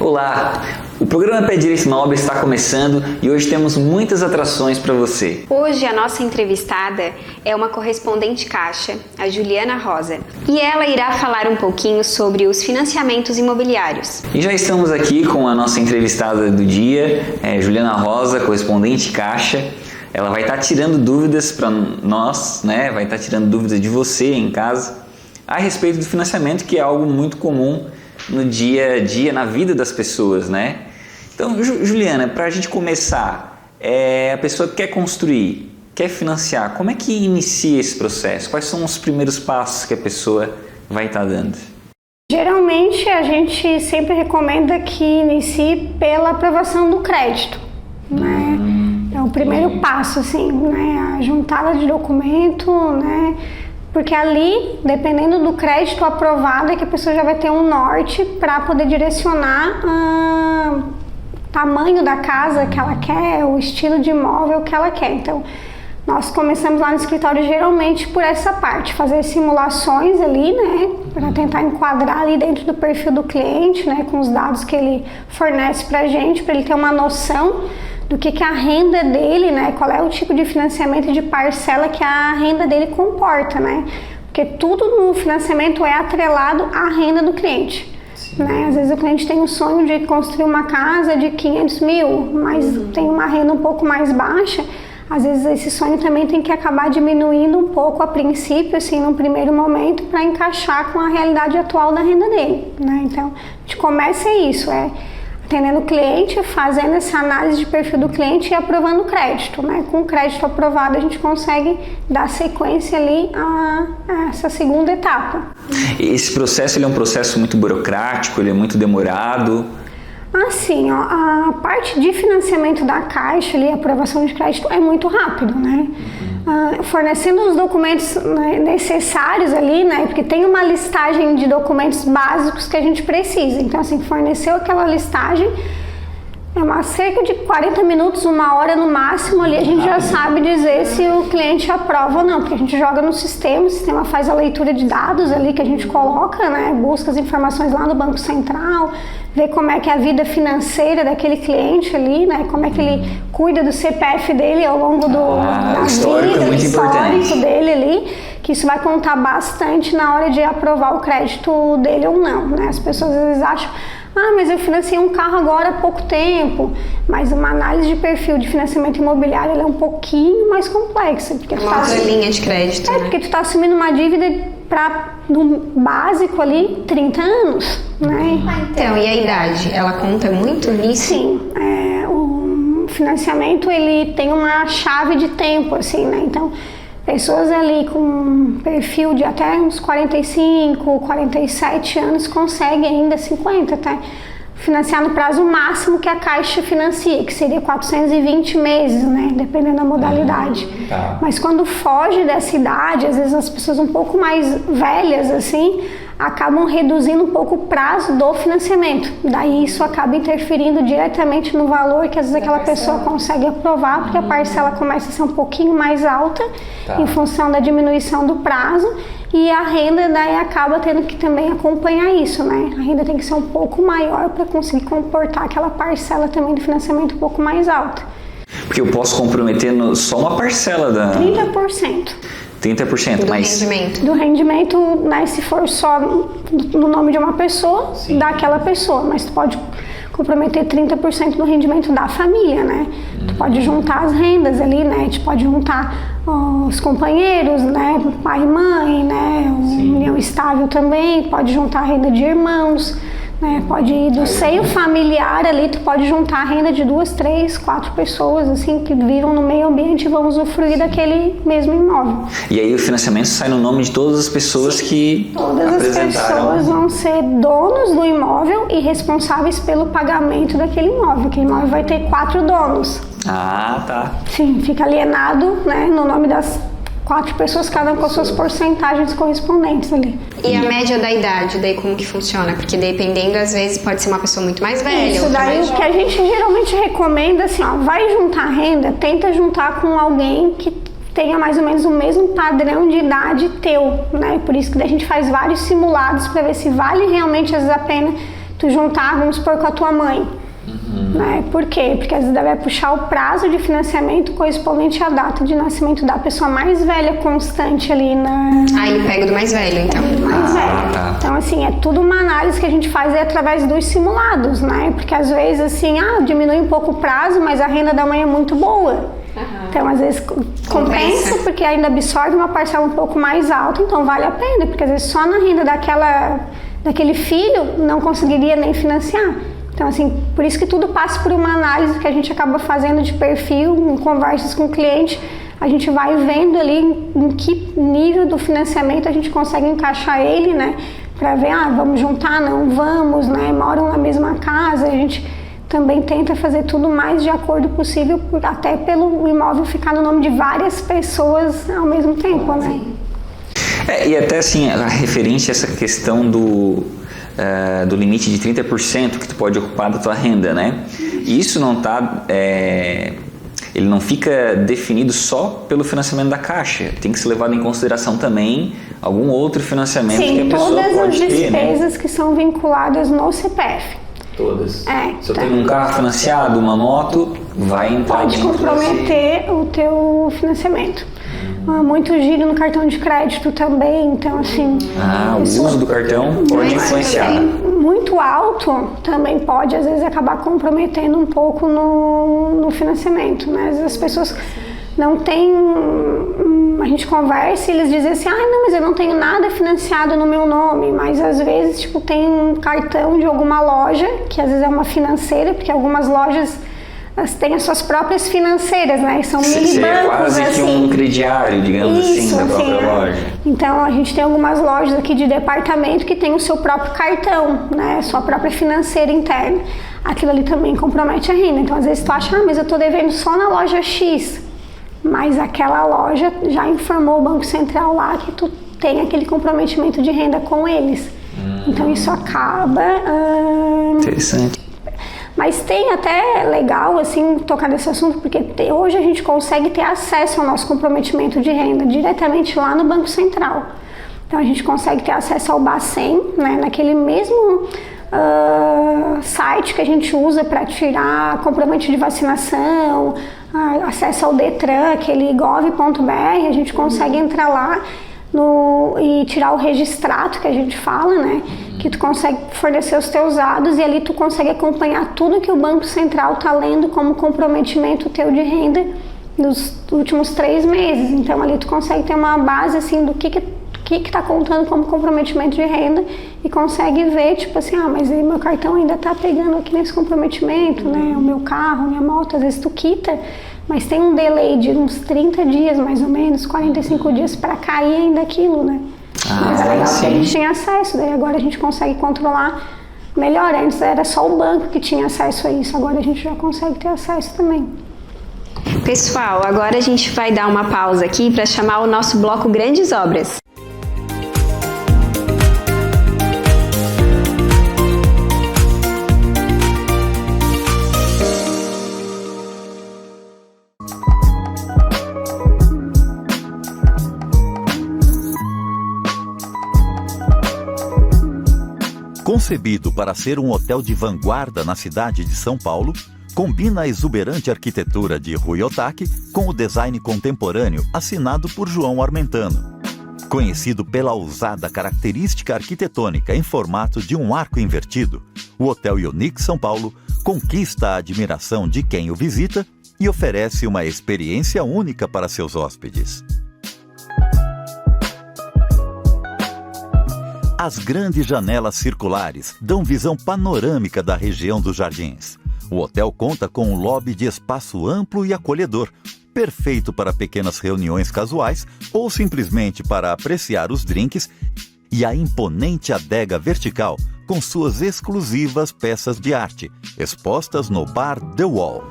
Olá! O programa Pé Direito Nobre está começando e hoje temos muitas atrações para você. Hoje a nossa entrevistada é uma correspondente Caixa, a Juliana Rosa, e ela irá falar um pouquinho sobre os financiamentos imobiliários. E já estamos aqui com a nossa entrevistada do dia, Juliana Rosa, correspondente Caixa. Ela vai estar tirando dúvidas para nós, né? Vai estar tirando dúvidas de você em casa a respeito do financiamento, que é algo muito comum no dia a dia, na vida das pessoas, né? Então, Juliana, para a gente começar, a pessoa que quer construir, quer financiar, como é que inicia esse processo? Quais são os primeiros passos que a pessoa vai estar dando? Geralmente, a gente sempre recomenda que inicie pela aprovação do crédito, né? É o primeiro passo, assim, né? A juntada de documento, né? Porque ali, dependendo do crédito aprovado, é que a pessoa já vai ter um norte para poder direcionar o tamanho da casa que ela quer, o estilo de imóvel que ela quer. Então, nós começamos lá no escritório geralmente por essa parte, fazer simulações ali, né, para tentar enquadrar ali dentro do perfil do cliente, né, com os dados que ele fornece para a gente, para ele ter uma noção do que a renda dele, né, qual é o tipo de financiamento e de parcela que a renda dele comporta, né, porque tudo no financiamento é atrelado à renda do cliente, né, às vezes o cliente tem um sonho de construir uma casa de 500 mil, mas tem uma renda um pouco mais baixa, às vezes esse sonho também tem que acabar diminuindo um pouco a princípio, assim, num primeiro momento, para encaixar com a realidade atual da renda dele, né, então a gente começa isso, atendendo o cliente, fazendo essa análise de perfil do cliente e aprovando o crédito, né? Com o crédito aprovado, a gente consegue dar sequência ali a essa segunda etapa. Esse processo ele é um processo muito burocrático, ele é muito demorado? Assim, a parte de financiamento da Caixa, ali, a aprovação de crédito é muito rápido, né? Fornecendo os documentos, né, necessários ali, né? Porque tem uma listagem de documentos básicos que a gente precisa. Então, assim, forneceu aquela listagem, cerca de 40 minutos, 1 hora no máximo ali, a gente já sabe dizer se o cliente aprova ou não, porque a gente joga no sistema, o sistema faz a leitura de dados ali que a gente coloca, né? Busca as informações lá no Banco Central, vê como é que é a vida financeira daquele cliente ali, né? Como é que ele cuida do CPF dele ao longo da vida, muito histórico dele ali, que isso vai contar bastante na hora de aprovar o crédito dele ou não, né? As pessoas às vezes acham, mas eu financei um carro agora há pouco tempo, mas uma análise de perfil de financiamento imobiliário ela é um pouquinho mais complexa. Porque uma outra linha de crédito, né? Porque tu está assumindo uma dívida no básico ali, 30 anos, né? Então, e a idade? Ela conta muito nisso? Sim, o financiamento ele tem uma chave de tempo, assim, né? Então, pessoas ali com perfil de até uns 45, 47 anos conseguem ainda 50, até financiar no prazo máximo que a Caixa financia, que seria 420 meses, né? Dependendo da modalidade. Mas quando foge dessa idade, às vezes as pessoas um pouco mais velhas, assim, acabam reduzindo um pouco o prazo do financiamento. Daí isso acaba interferindo diretamente no valor que às vezes aquela pessoa consegue aprovar, porque a parcela começa a ser um pouquinho mais alta em função da diminuição do prazo e a renda daí acaba tendo que também acompanhar isso, né? A renda tem que ser um pouco maior para conseguir comportar aquela parcela também do financiamento um pouco mais alta. Porque eu posso comprometer só uma parcela da... 30%. 30%, do rendimento, né, se for só no nome de uma pessoa, daquela pessoa, mas tu pode comprometer 30% do rendimento da família, né? Tu pode juntar as rendas ali, né? Tu pode juntar os companheiros, né? Pai e mãe, né? União estável também, pode juntar a renda de irmãos, né? Pode ir do seio familiar ali, tu pode juntar a renda de 2, 3, 4 pessoas, assim, que vivam no meio ambiente e vão usufruir daquele mesmo imóvel. E aí o financiamento sai no nome de todas as pessoas que todas apresentaram. As pessoas vão ser donos do imóvel e responsáveis pelo pagamento daquele imóvel. Aquele imóvel vai ter 4 donos. Tá. Sim, fica alienado, né, no nome das 4 pessoas, cada uma com as suas porcentagens correspondentes ali. E a média da idade, daí como que funciona? Porque dependendo, às vezes pode ser uma pessoa muito mais velha. Isso daí o que a gente geralmente recomenda, assim, vai juntar renda, tenta juntar com alguém que tenha mais ou menos o mesmo padrão de idade teu, né? Por isso que a gente faz vários simulados para ver se vale realmente às vezes a pena tu juntar, vamos supor, com a tua mãe. Né? Por quê? Porque às vezes vai puxar o prazo de financiamento correspondente à data de nascimento da pessoa mais velha constante ali na... ele pega do mais velho, então. Mais velho. Tá. Então, assim, é tudo uma análise que a gente faz através dos simulados, né? Porque às vezes, assim, diminui um pouco o prazo, mas a renda da mãe é muito boa. Então, às vezes, compensa porque ainda absorve uma parcela um pouco mais alta, então vale a pena, porque às vezes só na renda daquele filho não conseguiria nem financiar. Então, assim, por isso que tudo passa por uma análise que a gente acaba fazendo de perfil, em conversas com o cliente, a gente vai vendo ali em que nível do financiamento a gente consegue encaixar ele, né? Para ver, vamos juntar, não vamos, né? Moram na mesma casa, a gente também tenta fazer tudo mais de acordo possível, até pelo imóvel ficar no nome de várias pessoas ao mesmo tempo, né? E até assim, referente a essa questão do limite de 30% que tu pode ocupar da tua renda, né? Isso não tá... ele não fica definido só pelo financiamento da Caixa. Tem que ser levado em consideração também algum outro financiamento que a pessoa pode ter, né? Sim, todas as despesas que são vinculadas no CPF. Todas. Se eu tenho um carro financiado, uma moto, vai entrar... Pode comprometer o teu financiamento. Muito giro no cartão de crédito também, então assim... o uso do cartão pode influenciar. Muito alto também pode, às vezes, acabar comprometendo um pouco no financiamento, né? Às vezes as pessoas não têm... A gente conversa e eles dizem assim, não, mas eu não tenho nada financiado no meu nome, mas às vezes, tipo, tem um cartão de alguma loja, que às vezes é uma financeira, porque algumas lojas... Elas têm as suas próprias financeiras, né? São mini-bancos, é quase que um crediário, digamos assim, da própria loja. Então, a gente tem algumas lojas aqui de departamento que tem o seu próprio cartão, né? Sua própria financeira interna. Aquilo ali também compromete a renda. Então, às vezes tu acha, mas eu tô devendo só na loja X. Mas aquela loja já informou o Banco Central lá que tu tem aquele comprometimento de renda com eles. Então, isso acaba... Interessante. Mas tem até legal, assim, tocar nesse assunto, porque hoje a gente consegue ter acesso ao nosso comprometimento de renda diretamente lá no Banco Central. Então, a gente consegue ter acesso ao Bacen, né, naquele mesmo site que a gente usa para tirar comprovante de vacinação, acesso ao Detran, aquele gov.br, a gente consegue entrar lá e tirar o registrato que a gente fala, né? Que tu consegue fornecer os teus dados e ali tu consegue acompanhar tudo que o Banco Central tá lendo como comprometimento teu de renda nos últimos 3 meses. Então ali tu consegue ter uma base assim do que tá contando como comprometimento de renda e consegue ver, tipo assim, mas aí meu cartão ainda tá pegando aqui nesse comprometimento, né? O meu carro, minha moto, às vezes tu quita, mas tem um delay de uns 30 dias, mais ou menos, 45 dias para cair ainda aquilo, né? Mas é legal que a gente tinha acesso, daí agora a gente consegue controlar melhor. Antes era só o banco que tinha acesso a isso, agora a gente já consegue ter acesso também. Pessoal, agora a gente vai dar uma pausa aqui para chamar o nosso bloco Grandes Obras. Concebido para ser um hotel de vanguarda na cidade de São Paulo, combina a exuberante arquitetura de Rui Otaki com o design contemporâneo assinado por João Armentano. Conhecido pela ousada característica arquitetônica em formato de um arco invertido, o Hotel Unique São Paulo conquista a admiração de quem o visita e oferece uma experiência única para seus hóspedes. As grandes janelas circulares dão visão panorâmica da região dos jardins. O hotel conta com um lobby de espaço amplo e acolhedor, perfeito para pequenas reuniões casuais ou simplesmente para apreciar os drinks, e a imponente adega vertical com suas exclusivas peças de arte, expostas no bar The Wall.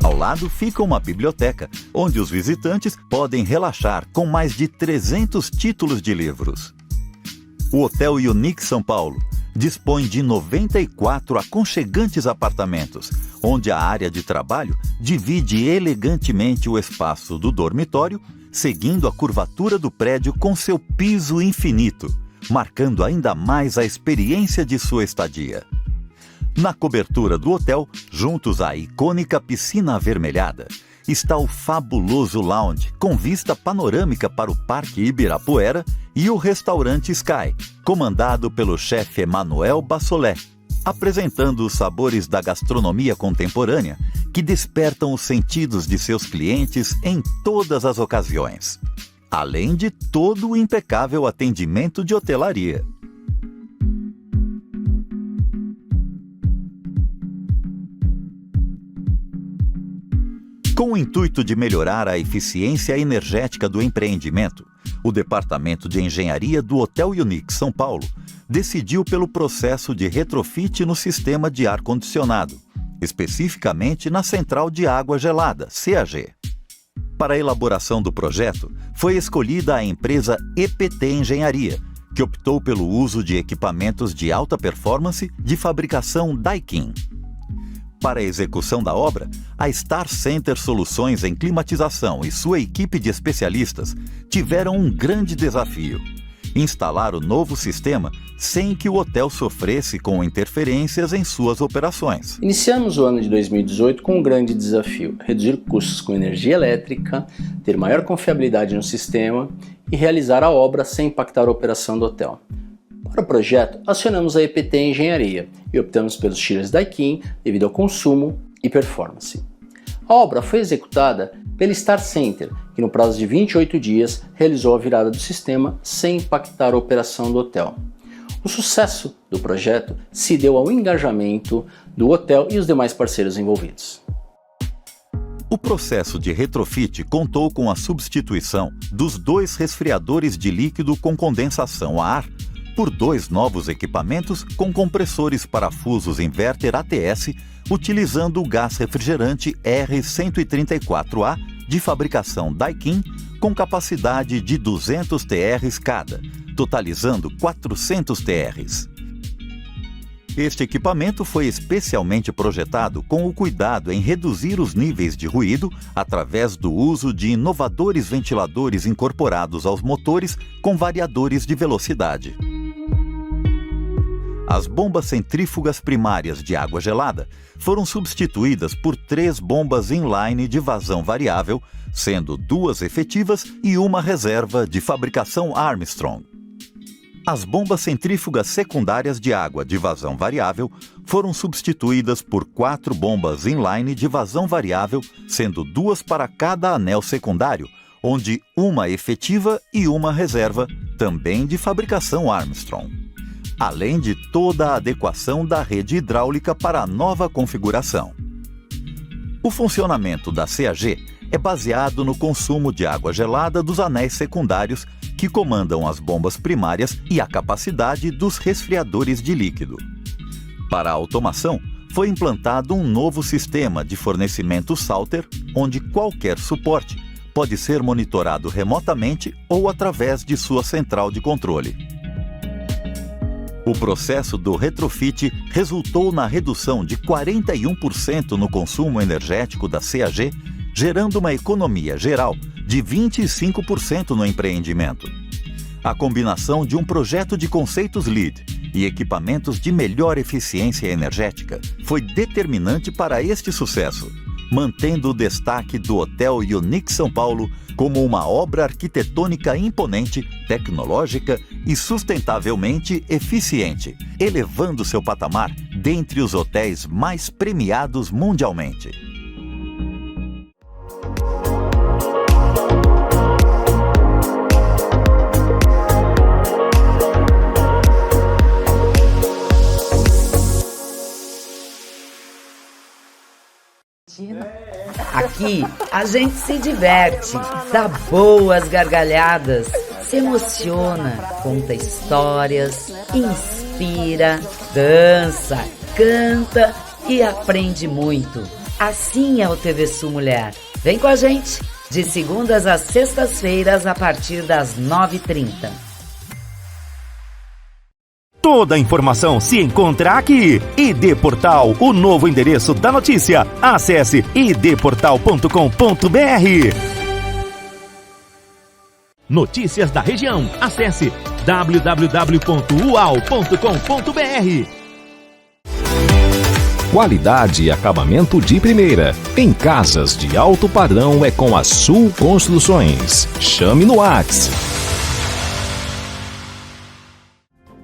Ao lado fica uma biblioteca, onde os visitantes podem relaxar com mais de 300 títulos de livros. O Hotel Unique São Paulo dispõe de 94 aconchegantes apartamentos, onde a área de trabalho divide elegantemente o espaço do dormitório, seguindo a curvatura do prédio com seu piso infinito, marcando ainda mais a experiência de sua estadia. Na cobertura do hotel, juntos à icônica piscina avermelhada, está o fabuloso lounge com vista panorâmica para o Parque Ibirapuera e o restaurante Sky, comandado pelo chefe Emanuel Bassolé, apresentando os sabores da gastronomia contemporânea que despertam os sentidos de seus clientes em todas as ocasiões, além de todo o impecável atendimento de hotelaria. Com o intuito de melhorar a eficiência energética do empreendimento, o Departamento de Engenharia do Hotel Unique São Paulo decidiu pelo processo de retrofit no sistema de ar-condicionado, especificamente na central de água gelada, CAG. Para a elaboração do projeto, foi escolhida a empresa EPT Engenharia, que optou pelo uso de equipamentos de alta performance de fabricação Daikin. Para a execução da obra, a Star Center Soluções em Climatização e sua equipe de especialistas tiveram um grande desafio: instalar o novo sistema sem que o hotel sofresse com interferências em suas operações. Iniciamos o ano de 2018 com um grande desafio: reduzir custos com energia elétrica, ter maior confiabilidade no sistema e realizar a obra sem impactar a operação do hotel. Para o projeto, acionamos a EPT Engenharia e optamos pelos chillers Daikin devido ao consumo e performance. A obra foi executada pela Star Center, que no prazo de 28 dias realizou a virada do sistema sem impactar a operação do hotel. O sucesso do projeto se deu ao engajamento do hotel e os demais parceiros envolvidos. O processo de retrofit contou com a substituição dos 2 resfriadores de líquido com condensação a ar por 2 novos equipamentos com compressores parafusos inverter ATS, utilizando o gás refrigerante R134A de fabricação Daikin, com capacidade de 200 TRs cada, totalizando 400 TRs. Este equipamento foi especialmente projetado com o cuidado em reduzir os níveis de ruído através do uso de inovadores ventiladores incorporados aos motores com variadores de velocidade. As bombas centrífugas primárias de água gelada foram substituídas por 3 bombas inline de vazão variável, sendo 2 efetivas e 1 reserva de fabricação Armstrong. As bombas centrífugas secundárias de água de vazão variável foram substituídas por 4 bombas inline de vazão variável, sendo 2 para cada anel secundário, onde 1 efetiva e 1 reserva, também de fabricação Armstrong, além de toda a adequação da rede hidráulica para a nova configuração. O funcionamento da CAG é baseado no consumo de água gelada dos anéis secundários que comandam as bombas primárias e a capacidade dos resfriadores de líquido. Para a automação, foi implantado um novo sistema de fornecimento Salter, onde qualquer suporte pode ser monitorado remotamente ou através de sua central de controle. O processo do retrofit resultou na redução de 41% no consumo energético da CAG, gerando uma economia geral de 25% no empreendimento. A combinação de um projeto de conceitos LEED e equipamentos de melhor eficiência energética foi determinante para este sucesso, mantendo o destaque do Hotel Unique São Paulo como uma obra arquitetônica imponente, tecnológica e sustentavelmente eficiente, elevando seu patamar dentre os hotéis mais premiados mundialmente. Aqui a gente se diverte, dá boas gargalhadas, se emociona, conta histórias, inspira, dança, canta e aprende muito. Assim é o TV Sul Mulher. Vem com a gente, de segundas às sextas-feiras a partir das 9h30. Toda a informação se encontra aqui. ID Portal, o novo endereço da notícia. Acesse idportal.com.br. Notícias da região. Acesse www.ual.com.br. Qualidade e acabamento de primeira. Em casas de alto padrão é com a Sul Construções. Chame no WhatsApp.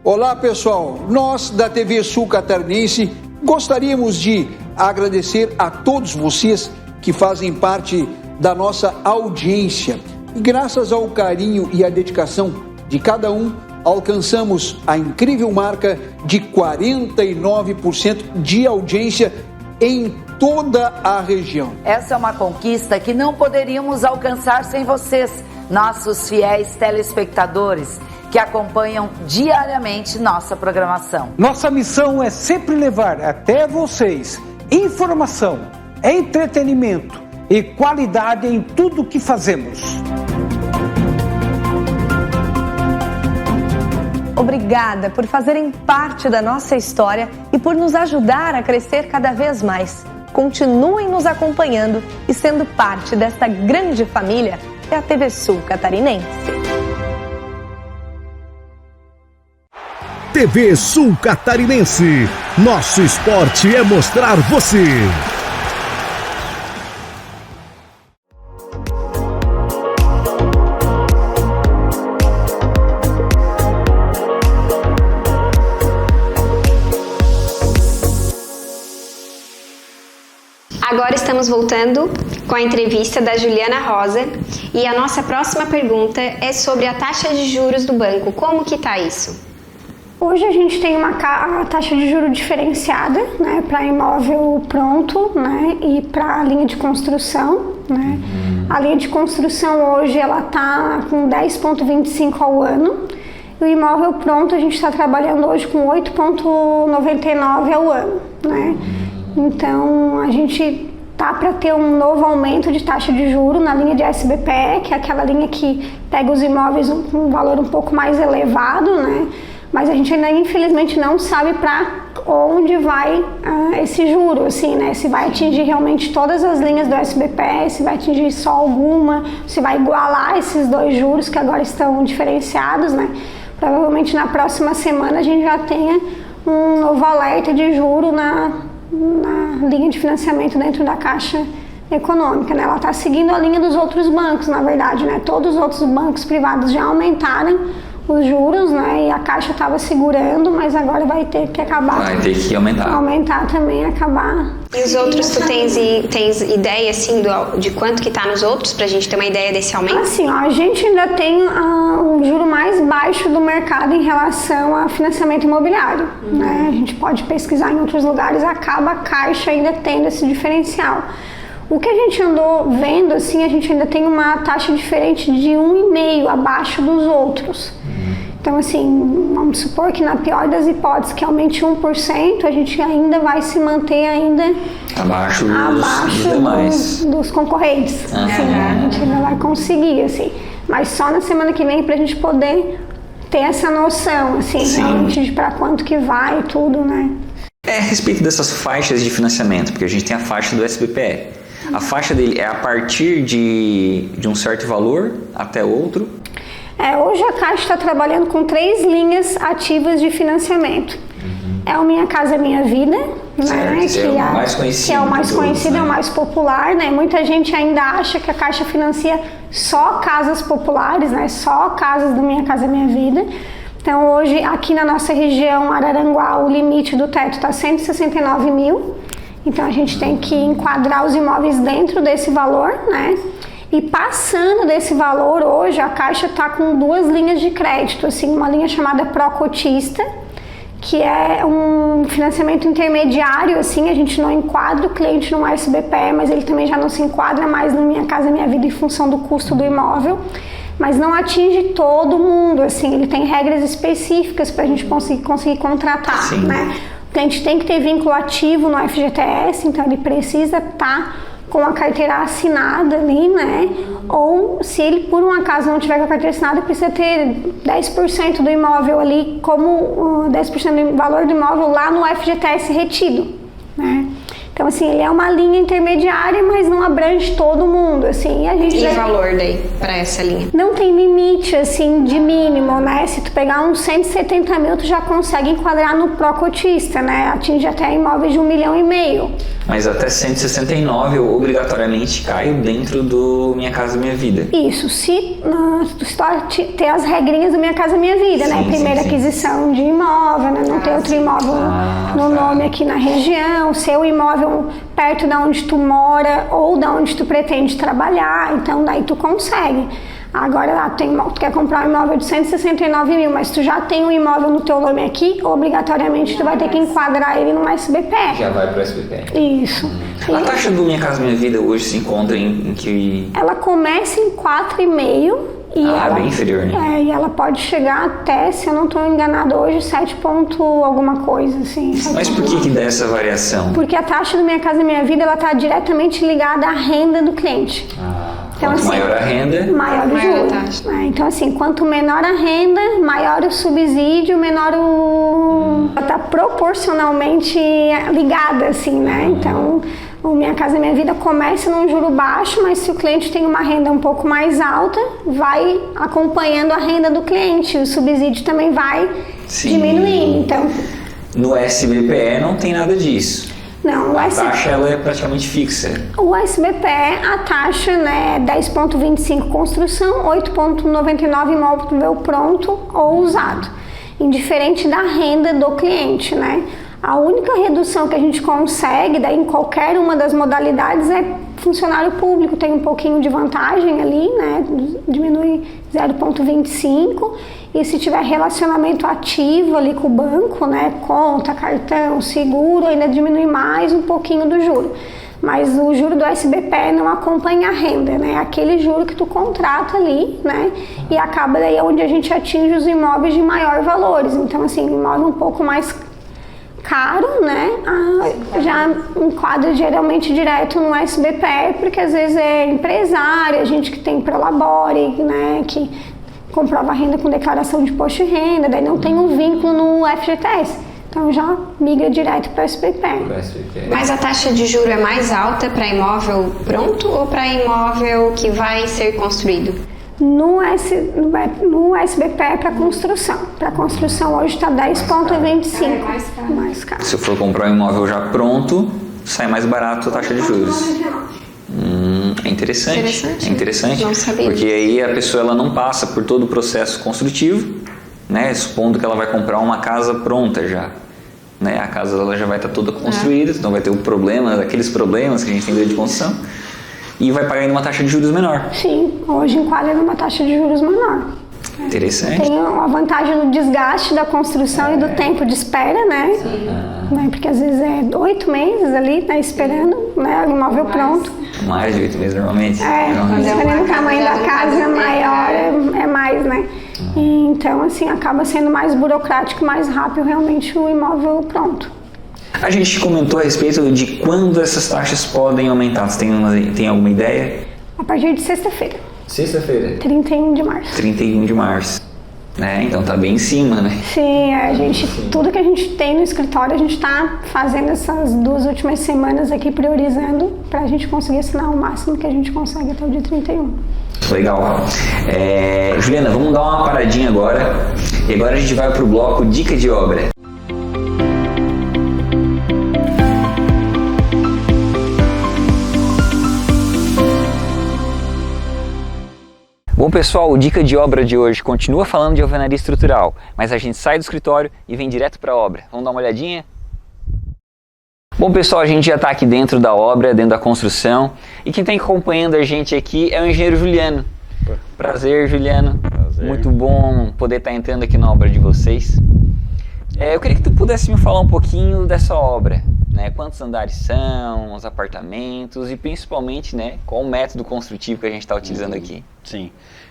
Olá pessoal, nós da TV Sul Catarinense gostaríamos de agradecer a todos vocês que fazem parte da nossa audiência. E graças ao carinho e à dedicação de cada um, alcançamos a incrível marca de 49% de audiência em toda a região. Essa é uma conquista que não poderíamos alcançar sem vocês, nossos fiéis telespectadores, que acompanham diariamente nossa programação. Nossa missão é sempre levar até vocês informação, entretenimento e qualidade em tudo que fazemos. Obrigada por fazerem parte da nossa história e por nos ajudar a crescer cada vez mais. Continuem nos acompanhando e sendo parte desta grande família que é a TV Sul Catarinense. TV Sul Catarinense. Nosso esporte é mostrar você. Agora estamos voltando com a entrevista da Juliana Rosa e a nossa próxima pergunta é sobre a taxa de juros do banco. Como que está isso? Hoje a gente tem uma taxa de juros diferenciada, né, para imóvel pronto, né, e para linha de construção, né. A linha de construção hoje ela está com 10,25 ao ano e o imóvel pronto a gente está trabalhando hoje com 8,99 ao ano, né. Então a gente tá para ter um novo aumento de taxa de juros na linha de SBPE, que é aquela linha que pega os imóveis com um valor um pouco mais elevado, né? Mas a gente ainda infelizmente não sabe para onde vai esse juro, assim, né? Se vai atingir realmente todas as linhas do SBPE, se vai atingir só alguma, se vai igualar esses dois juros que agora estão diferenciados, né? Provavelmente na próxima semana a gente já tenha um novo alerta de juro na linha de financiamento dentro da Caixa Econômica, né? Ela está seguindo a linha dos outros bancos, na verdade, né? Todos os outros bancos privados já aumentaram os juros, né? E a Caixa estava segurando, mas agora vai ter que acabar. Vai ter que aumentar. Aumentar também, acabar. E os outros, tu tens ideia, assim, de quanto que tá nos outros, pra gente ter uma ideia desse aumento? Assim, ó, a gente ainda tem o juro mais baixo do mercado em relação a financiamento imobiliário, né? A gente pode pesquisar em outros lugares, acaba a Caixa ainda tendo esse diferencial. O que a gente andou vendo, assim, a gente ainda tem uma taxa diferente de 1,5 abaixo dos outros. Então, assim, vamos supor que na pior das hipóteses que aumente 1%, a gente ainda vai se manter ainda abaixo dos demais. Dos concorrentes. Assim, a gente ainda vai conseguir, assim. Mas só na semana que vem pra gente poder ter essa noção, assim, realmente de pra quanto que vai e tudo, né? A respeito dessas faixas de financiamento, porque a gente tem a faixa do SBPE. A faixa dele é a partir de um certo valor até outro? Hoje a Caixa está trabalhando com 3 linhas ativas de financiamento. É o Minha Casa Minha Vida, né? Que é o mais conhecido. Que é o mais conhecido, é o mais popular, né? Muita gente ainda acha que a Caixa financia só casas populares, né? Só casas do Minha Casa Minha Vida. Então hoje aqui na nossa região, Araranguá, o limite do teto está 169 mil. Então a gente tem que enquadrar os imóveis dentro desse valor, né? E passando desse valor, hoje a Caixa está com 2 linhas de crédito, assim, uma linha chamada Procotista, que é um financiamento intermediário, assim, a gente não enquadra o cliente no SBPE, mas ele também já não se enquadra mais no Minha Casa Minha Vida em função do custo do imóvel, mas não atinge todo mundo, assim, ele tem regras específicas para a gente conseguir contratar, né? O cliente tem que ter vínculo ativo no FGTS, então ele precisa estar com a carteira assinada ali, né? Ou se ele por um acaso não tiver com a carteira assinada, precisa ter 10% do imóvel ali, como 10% do valor do imóvel lá no FGTS retido, né? Então Então, assim, ele é uma linha intermediária, mas não abrange todo mundo, assim. E valor daí, para essa linha? Não tem limite, assim, de mínimo, né? Se tu pegar uns 170 mil, tu já consegue enquadrar no pró-cotista, né? Atinge até imóveis de 1,5 milhão. Mas até 169 eu obrigatoriamente caio dentro do Minha Casa Minha Vida. Isso, se tu ter as regrinhas do Minha Casa Minha Vida, né? Primeira aquisição de imóvel, né? Não ter outro imóvel no nome aqui na região, ser o imóvel perto da onde tu mora ou da onde tu pretende trabalhar, então daí tu consegue. Agora, tu quer comprar um imóvel de 169 mil, mas tu já tem um imóvel no teu nome aqui, obrigatoriamente tu vai ter que enquadrar ele no SBPE. Já vai para o SBPE. Isso. A taxa do Minha Casa Minha Vida hoje se encontra em que... Ela começa em 4,5 e ela, bem inferior, né? E ela pode chegar até, se eu não estou enganada hoje, 7 ponto alguma coisa, assim. Mas por que dá essa variação? Porque a taxa do Minha Casa Minha Vida, ela está diretamente ligada à renda do cliente. Então, quanto maior a renda, maior o juro. Então, assim, quanto menor a renda, maior o subsídio, menor o... Ela está proporcionalmente ligada, assim, né? Então, o Minha Casa Minha Vida começa num juro baixo, mas se o cliente tem uma renda um pouco mais alta, vai acompanhando a renda do cliente. O subsídio também vai diminuindo. Então, no SBPE não tem nada disso. Não, a taxa ela é praticamente fixa. O SBPE, a taxa, né, é 10,25 construção, 8,99 imóvel pronto ou usado, indiferente da renda do cliente, né? A única redução que a gente consegue daí, em qualquer uma das modalidades é funcionário público, tem um pouquinho de vantagem ali, né? Diminui 0,25, e se tiver relacionamento ativo ali com o banco, né? Conta, cartão, seguro, ainda diminui mais um pouquinho do juro. Mas o juro do SBPE não acompanha a renda, né? Aquele juro que tu contrata ali, né? E acaba daí onde a gente atinge os imóveis de maior valores. Então, assim, imóvel um pouco mais caro, né? Já enquadra geralmente direto no SBPE, porque às vezes é empresário, gente que tem Prolabore, né? Que comprova a renda com declaração de imposto de renda, daí não tem um vínculo no FGTS. Então já migra direto para o SBPE. Mas a taxa de juro é mais alta para imóvel pronto ou para imóvel que vai ser construído? No SBPE para construção. Para construção hoje está 10,25. Mais caro. Se eu for comprar um imóvel já pronto, sai mais barato a taxa de juros. É interessante. É interessante. Não sabia. Porque aí a pessoa ela não passa por todo o processo construtivo, né? Supondo que ela vai comprar uma casa pronta já. Né? A casa ela já vai estar toda construída, então vai ter o problema, aqueles problemas que a gente tem durante a construção. E vai pagar ainda uma taxa de juros menor. Sim, hoje enquadra numa taxa de juros menor. Interessante. Tem a vantagem do desgaste da construção e do tempo de espera, né? Né? Porque às vezes é 8 meses ali, né? Esperando, né? O imóvel pronto. Mais de 8 meses normalmente. Dependendo do tamanho da casa maior, é mais, né? Então, assim, acaba sendo mais burocrático, mais rápido realmente o imóvel pronto. A gente comentou a respeito de quando essas taxas podem aumentar. Você tem alguma ideia? A partir de sexta-feira. Sexta-feira? 31 de março. 31 de março. Então tá bem em cima, né? Sim, tudo que a gente tem no escritório, a gente está fazendo essas 2 últimas semanas aqui, priorizando para a gente conseguir assinar o máximo que a gente consegue até o dia 31. Legal. Juliana, vamos dar uma paradinha agora. E agora a gente vai pro bloco Dica de Obra. Bom pessoal, o Dica de Obra de hoje continua falando de alvenaria estrutural, mas a gente sai do escritório e vem direto para a obra. Vamos dar uma olhadinha? Bom pessoal, a gente já está aqui dentro da obra, dentro da construção, e quem está acompanhando a gente aqui é o engenheiro Juliano. Prazer, Juliano. Prazer. Muito bom poder estar entrando aqui na obra de vocês. Eu queria que tu pudesse me falar um pouquinho dessa obra, né? Quantos andares são, os apartamentos e principalmente, né, qual o método construtivo que a gente está utilizando aqui. Sim.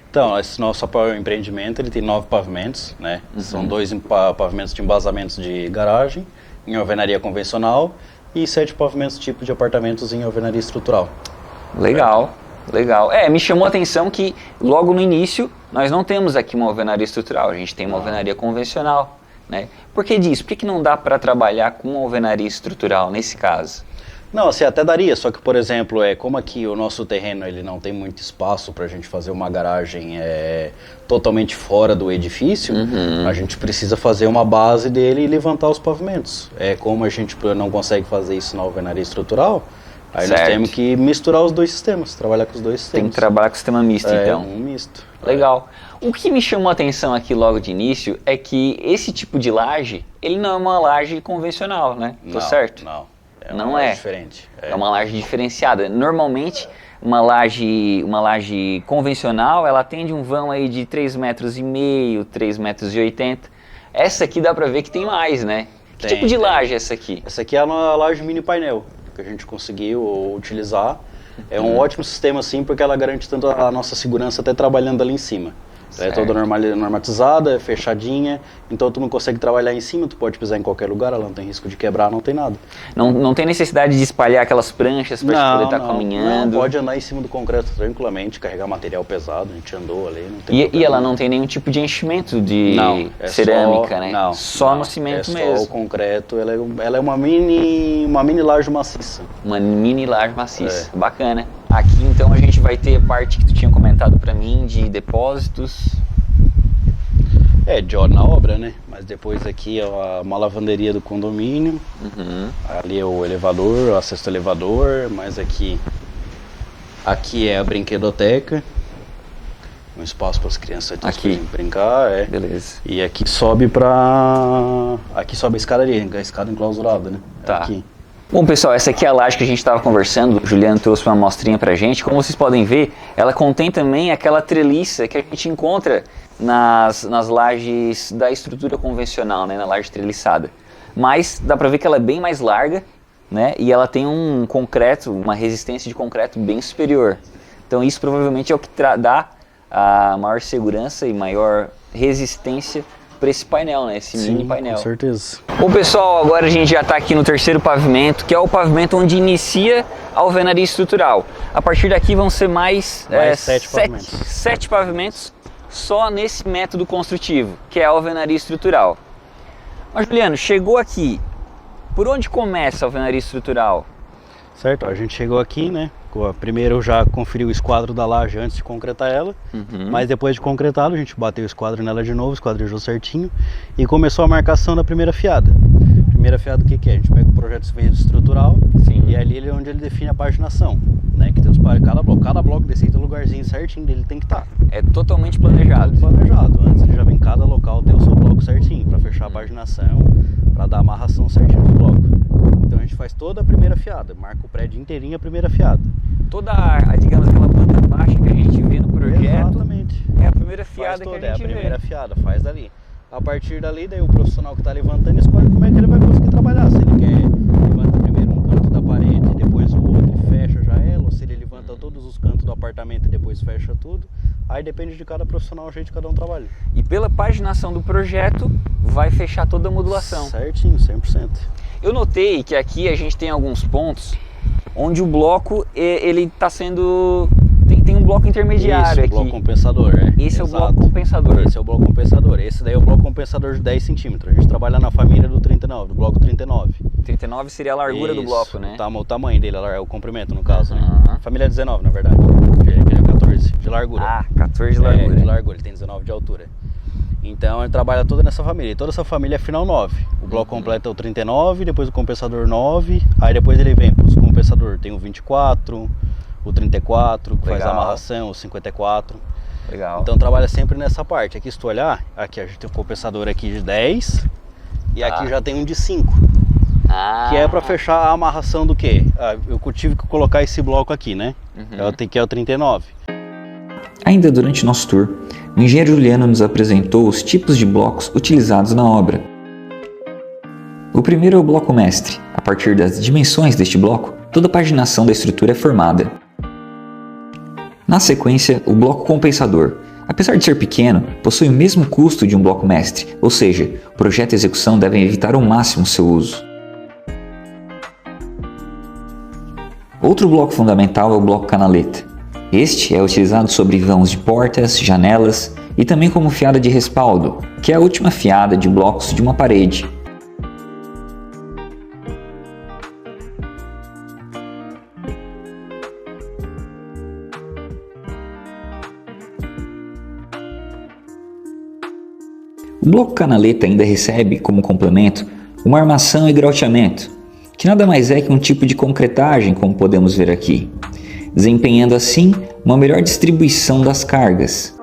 Então, esse nosso empreendimento ele tem 9 pavimentos, né? São 2 pavimentos de embasamentos de garagem em alvenaria convencional e 7 pavimentos tipo de apartamentos em alvenaria estrutural. Legal. Legal. Me chamou a atenção que logo no início nós não temos aqui uma alvenaria estrutural, a gente tem uma alvenaria convencional, né? Por que disso? Por que não dá para trabalhar com uma alvenaria estrutural nesse caso? Não, assim, até daria, só que, por exemplo, como aqui o nosso terreno ele não tem muito espaço para a gente fazer uma garagem totalmente fora do edifício, a gente precisa fazer uma base dele e levantar os pavimentos. Como a gente não consegue fazer isso na alvenaria estrutural, aí nós temos que misturar os dois sistemas, trabalhar com os dois sistemas. Tem que trabalhar com o sistema misto, então. Um misto. Legal. O que me chamou a atenção aqui logo de início é que esse tipo de laje, ele não é uma laje convencional, né? Tô certo? Não. Não é. Diferente. É uma laje diferenciada. Normalmente, uma laje convencional, ela tem um vão aí de 3,5 metros, 3,80 metros. Essa aqui dá pra ver que tem mais, né? Que tipo de laje é essa aqui? Essa aqui é uma laje mini painel, que a gente conseguiu utilizar. É um ótimo sistema, assim, porque ela garante tanto a nossa segurança até trabalhando ali em cima. É toda normatizada, fechadinha, então tu não consegue trabalhar em cima, tu pode pisar em qualquer lugar, ela não tem risco de quebrar, não tem nada. Não tem necessidade de espalhar aquelas pranchas para poder estar caminhando? Não, pode andar em cima do concreto tranquilamente, carregar material pesado, a gente andou ali. Não tem e ela não tem nenhum tipo de enchimento de cerâmica, né? Não, só no cimento mesmo. Só o concreto, ela é uma mini laje maciça. Uma mini laje maciça, bacana. Aqui então a gente vai ter a parte que tu tinha comentado pra mim de depósitos. De óleo na obra, né? Mas depois aqui é uma lavanderia do condomínio. Ali é o elevador, o acesso ao elevador. Mas aqui é a brinquedoteca. Um espaço para as crianças brincar. Beleza. E aqui sobe aqui sobe a escadaria, a escada enclausurada, né? Tá. Aqui. Bom, pessoal, essa aqui é a laje que a gente estava conversando, o Juliano trouxe uma amostrinha pra gente. Como vocês podem ver, ela contém também aquela treliça que a gente encontra nas lajes da estrutura convencional, né, na laje treliçada. Mas dá pra ver que ela é bem mais larga, né, e ela tem um concreto, uma resistência de concreto bem superior. Então isso provavelmente é o que dá a maior segurança e maior resistência para esse painel, né? Esse mini painel. Com certeza. Bom, pessoal, agora a gente já está aqui no terceiro pavimento, que é o pavimento onde inicia a alvenaria estrutural. A partir daqui vão ser mais 7 pavimentos só nesse método construtivo, que é a alvenaria estrutural. Mas, Juliano, chegou aqui, por onde começa a alvenaria estrutural? Certo, a gente chegou aqui, né? Primeiro eu já conferi o esquadro da laje antes de concretar ela, mas depois de concretá-lo a gente bateu o esquadro nela de novo, esquadrejou certinho e começou a marcação da primeira fiada. Primeira fiada o que é? A gente pega o projeto civil estrutural e ali é onde ele define a paginação, né? Que tem cada bloco desse aí tem um lugarzinho certinho dele tem que estar. É totalmente planejado. Antes ele já vem cada local tem o seu bloco certinho para fechar a paginação, para dar a amarração certinho do bloco. Então a gente faz toda a primeira fiada, marca o prédio inteirinho a primeira fiada. Toda digamos, aquela planta baixa que a gente vê no projeto. Exatamente. É a primeira fiada que a gente vê. É a primeira fiada, faz dali. A partir dali, daí o profissional que está levantando escolhe como é que ele vai conseguir trabalhar. Se ele quer levanta primeiro um canto da parede, depois o outro e fecha já ela, ou se ele levanta todos os cantos do apartamento e depois fecha tudo. Aí depende de cada profissional, o jeito que cada um trabalha. E pela paginação do projeto, vai fechar toda a modulação. Certinho, 100%. Eu notei que aqui a gente tem alguns pontos onde o bloco, ele está sendo... Tem um bloco intermediário aqui. Esse é o bloco compensador, Esse é o bloco compensador. Esse é o bloco compensador. Esse daí é o bloco compensador de 10 centímetros. A gente trabalha na família do 39, do bloco 39. 39 seria a largura do bloco, né? O tamanho dele, o comprimento no caso, né? Família 19, na verdade. Ele é 14 de largura. 14 de largura. De largura, ele tem 19 de altura. Então ele trabalha toda nessa família. E toda essa família é final 9. O bloco completo é o 39, depois o compensador 9. Aí depois ele vem para os compensadores. Tem o 24, o 34, que faz a amarração, o 54. Legal. Então trabalha sempre nessa parte. Aqui se tu olhar, aqui a gente tem um compensador aqui de 10 e aqui já tem um de 5. Que é para fechar a amarração do quê? Eu tive que colocar esse bloco aqui, né? Que é o 39. Ainda durante nosso tour, o engenheiro Juliano nos apresentou os tipos de blocos utilizados na obra. O primeiro é o bloco mestre. A partir das dimensões deste bloco, toda a paginação da estrutura é formada. Na sequência, o bloco compensador. Apesar de ser pequeno, possui o mesmo custo de um bloco mestre, ou seja, o projeto e a execução devem evitar ao máximo seu uso. Outro bloco fundamental é o bloco canaleta. Este é utilizado sobre vãos de portas, janelas e também como fiada de respaldo, que é a última fiada de blocos de uma parede. O bloco canaleta ainda recebe, como complemento, uma armação e grauteamento, que nada mais é que um tipo de concretagem, como podemos ver aqui, desempenhando assim uma melhor distribuição das cargas.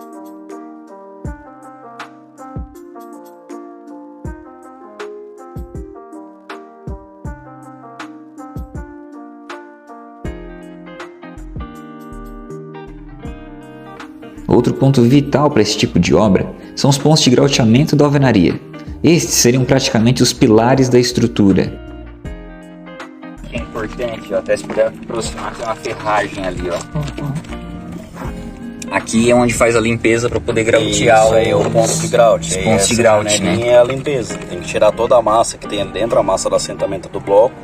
Outro ponto vital para esse tipo de obra são os pontos de grauteamento da alvenaria. Estes seriam praticamente os pilares da estrutura. É importante, até se puder aproximar, tem uma ferragem ali, Aqui é onde faz a limpeza para poder grautear. Isso aí é o ponto de grout. Os pontos de grout, né? É a limpeza. Tem que tirar toda a massa que tem dentro, a massa do assentamento do bloco,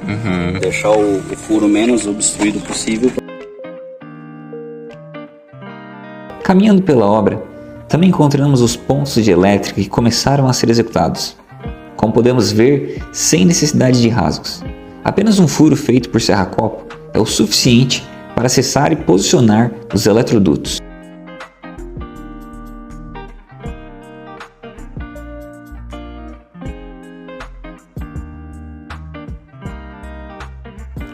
deixar o furo menos obstruído possível. Caminhando pela obra, também encontramos os pontos de elétrica que começaram a ser executados. Como podemos ver, sem necessidade de rasgos. Apenas um furo feito por serra-copo é o suficiente para acessar e posicionar os eletrodutos.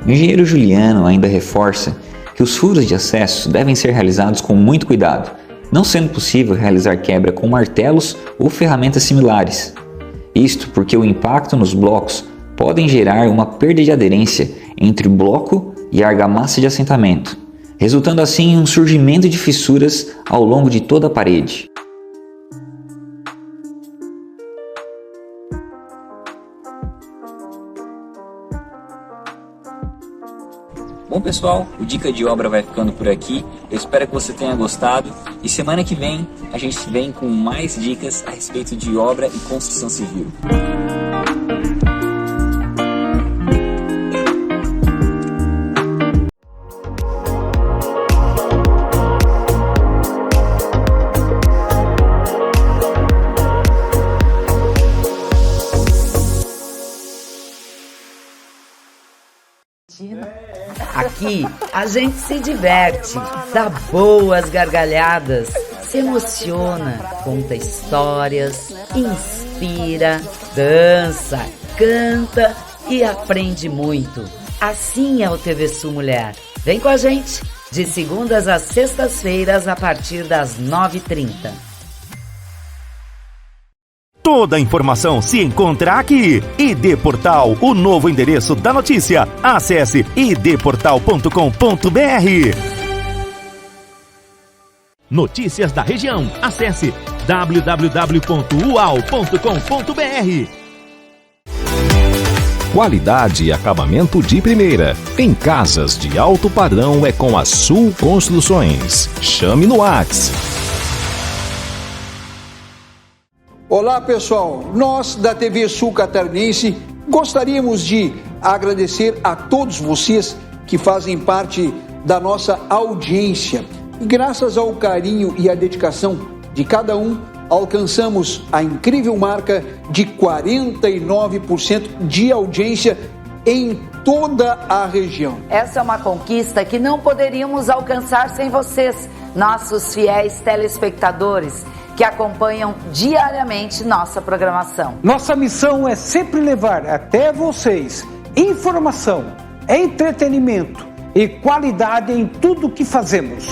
O engenheiro Juliano ainda reforça que os furos de acesso devem ser realizados com muito cuidado, não sendo possível realizar quebra com martelos ou ferramentas similares. Isto porque o impacto nos blocos podem gerar uma perda de aderência entre o bloco e a argamassa de assentamento, resultando assim em um surgimento de fissuras ao longo de toda a parede. Bom pessoal, o Dica de Obra vai ficando por aqui, eu espero que você tenha gostado e semana que vem a gente vem com mais dicas a respeito de obra e construção civil. Aqui a gente se diverte, dá boas gargalhadas, se emociona, conta histórias, inspira, dança, canta e aprende muito. Assim é o TV Sul Mulher. Vem com a gente, de segundas às sextas-feiras a partir das 9h30. Toda a informação se encontra aqui. ID Portal, o novo endereço da notícia. Acesse idportal.com.br. Notícias da região. Acesse www.ual.com.br. Qualidade e acabamento de primeira. Em casas de alto padrão é com a Sul Construções. Chame no WhatsApp. Olá pessoal, nós da TV Sul Catarinense gostaríamos de agradecer a todos vocês que fazem parte da nossa audiência. E graças ao carinho e à dedicação de cada um, alcançamos a incrível marca de 49% de audiência em toda a região. Essa é uma conquista que não poderíamos alcançar sem vocês, nossos fiéis telespectadores, que acompanham diariamente nossa programação. Nossa missão é sempre levar até vocês informação, entretenimento e qualidade em tudo que fazemos.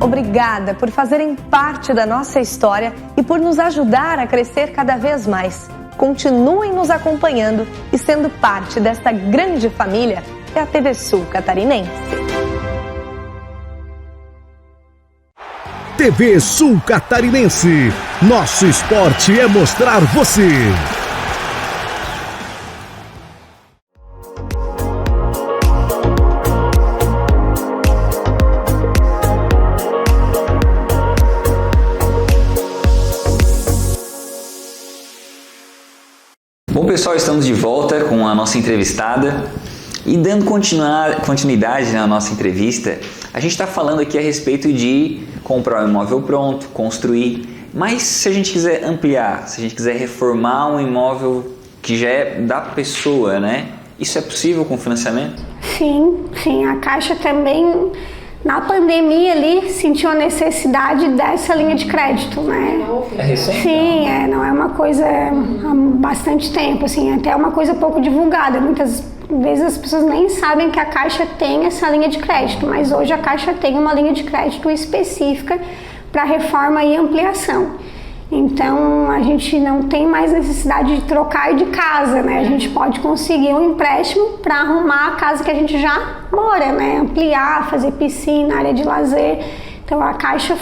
Obrigada por fazerem parte da nossa história e por nos ajudar a crescer cada vez mais. Continuem nos acompanhando e sendo parte desta grande família que é a TV Sul Catarinense. TV Sul Catarinense. Nosso esporte é mostrar você. Bom pessoal, estamos de volta com a nossa entrevistada e dando continuidade na nossa entrevista, a gente está falando aqui a respeito de comprar um imóvel pronto, construir, mas se a gente quiser ampliar, se a gente quiser reformar um imóvel que já é da pessoa, né? Isso é possível com financiamento? Sim, a Caixa também na pandemia ali sentiu a necessidade dessa linha de crédito, né? É recente? Sim, não é uma coisa há bastante tempo, assim, até uma coisa pouco divulgada. Muitas vezes as pessoas nem sabem que a Caixa tem essa linha de crédito, mas hoje a Caixa tem uma linha de crédito específica para reforma e ampliação. Então a gente não tem mais necessidade de trocar de casa, né? A gente pode conseguir um empréstimo para arrumar a casa que a gente já mora, né? Ampliar, fazer piscina, área de lazer. Então a Caixa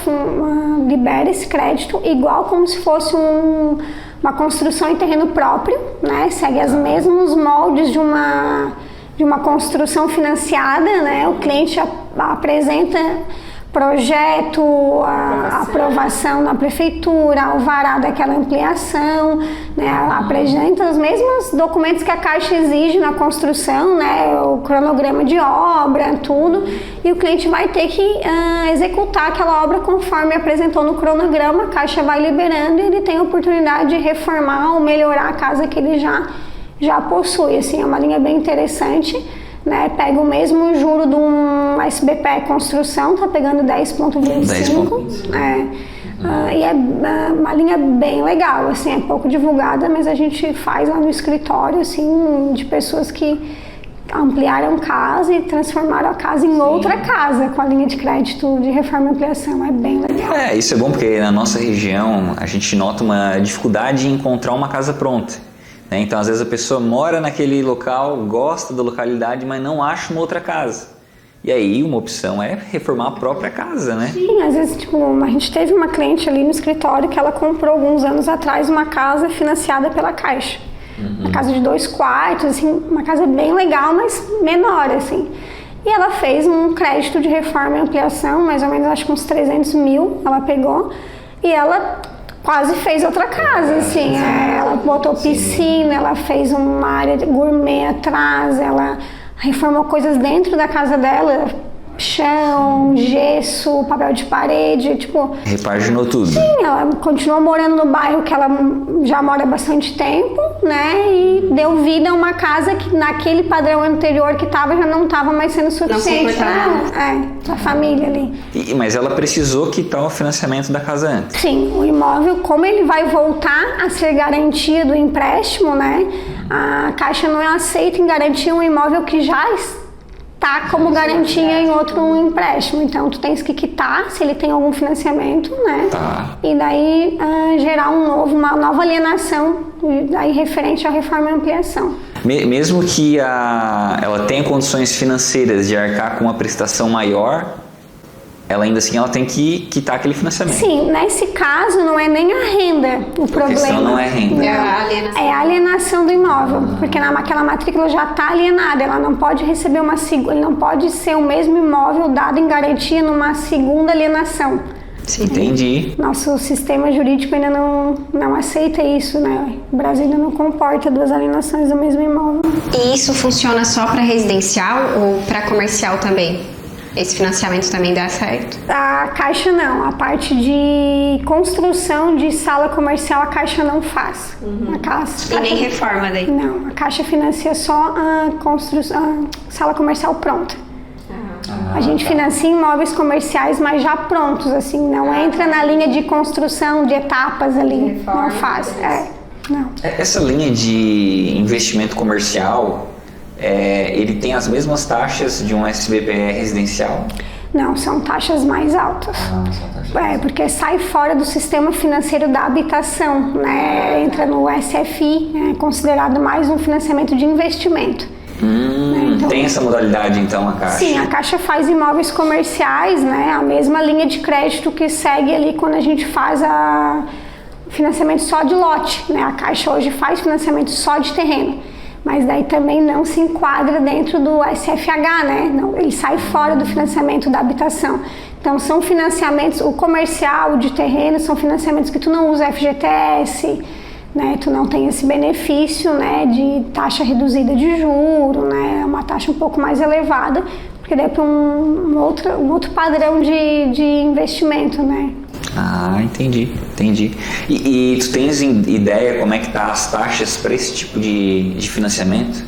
libera esse crédito igual como se fosse uma construção em terreno próprio, né? Segue os mesmos moldes de uma construção financiada, né? O cliente apresenta projeto, a aprovação na prefeitura, alvará daquela ampliação, né, apresenta os mesmos documentos que a Caixa exige na construção, né, o cronograma de obra, tudo, e o cliente vai ter que executar aquela obra conforme apresentou no cronograma. A Caixa vai liberando e ele tem a oportunidade de reformar ou melhorar a casa que ele já possui. Assim, é uma linha bem interessante. Né, pega o mesmo juro de um SBPE construção, tá pegando 10,25. E é uma linha bem legal, assim, é pouco divulgada, mas a gente faz lá no escritório, assim, de pessoas que ampliaram casa e transformaram a casa em outra casa com a linha de crédito de reforma e ampliação. É bem legal. Isso é bom porque na nossa região a gente nota uma dificuldade em encontrar uma casa pronta. Então, às vezes a pessoa mora naquele local, gosta da localidade, mas não acha uma outra casa. E aí, uma opção é reformar a própria casa, né? Sim, às vezes, a gente teve uma cliente ali no escritório que ela comprou alguns anos atrás uma casa financiada pela Caixa. Uma casa de 2 quartos, assim, uma casa bem legal, mas menor, assim. E ela fez um crédito de reforma e ampliação, mais ou menos, acho que uns 300 mil, ela pegou, e ela quase fez outra casa, assim, ela botou piscina, ela fez uma área gourmet atrás, ela reformou coisas dentro da casa dela, chão, gesso, papel de parede, repaginou tudo. Sim, ela continuou morando no bairro que ela já mora há bastante tempo, né, e deu vida a uma casa que naquele padrão anterior que estava já não estava mais sendo suficiente para a família ali. Mas ela precisou quitar o financiamento da casa antes. Sim, o imóvel, como ele vai voltar a ser garantia do empréstimo, né, a Caixa não aceita em garantia um imóvel que já está como garantia em outro empréstimo. Então, tu tens que quitar se ele tem algum financiamento, né? E daí gerar uma nova alienação daí referente à reforma e ampliação. Mesmo que ela tenha condições financeiras de arcar com uma prestação maior, ela ainda assim ela tem que quitar aquele financiamento. Sim, nesse caso não é nem a renda o problema. A questão não é renda. É a alienação do imóvel, porque aquela matrícula já está alienada, ela não pode receber ele não pode ser o mesmo imóvel dado em garantia numa segunda alienação. Sim. Entendi. Nosso sistema jurídico ainda não aceita isso, né? O Brasil ainda não comporta 2 alienações do mesmo imóvel. E isso funciona só para residencial ou para comercial também? Esse financiamento também dá certo? A Caixa não. A parte de construção de sala comercial a Caixa não faz. E nem reforma daí? Não, a Caixa financia só a sala comercial pronta. A gente financia imóveis comerciais, mas já prontos, assim, não entra na linha de construção de etapas ali, reforma, não faz. Não. Essa linha de investimento comercial, ele tem as mesmas taxas de um SBPE residencial? Não, são taxas mais altas. Porque sai fora do sistema financeiro da habitação, né? Entra no SFI, é considerado mais um financiamento de investimento. Então, tem essa modalidade então a Caixa? Sim, a Caixa faz imóveis comerciais, né? A mesma linha de crédito que segue ali quando a gente faz financiamento só de lote, né? A Caixa hoje faz financiamento só de terreno, mas daí também não se enquadra dentro do SFH, né? Não, ele sai fora do financiamento da habitação. Então são financiamentos, o comercial, o de terreno, são financiamentos que tu não usa FGTS, né? Tu não tem esse benefício, né, de taxa reduzida de juro, né? Uma taxa um pouco mais elevada, porque daí para um outro padrão de investimento, né? Entendi. E tu tens ideia como é que tá as taxas para esse tipo de financiamento?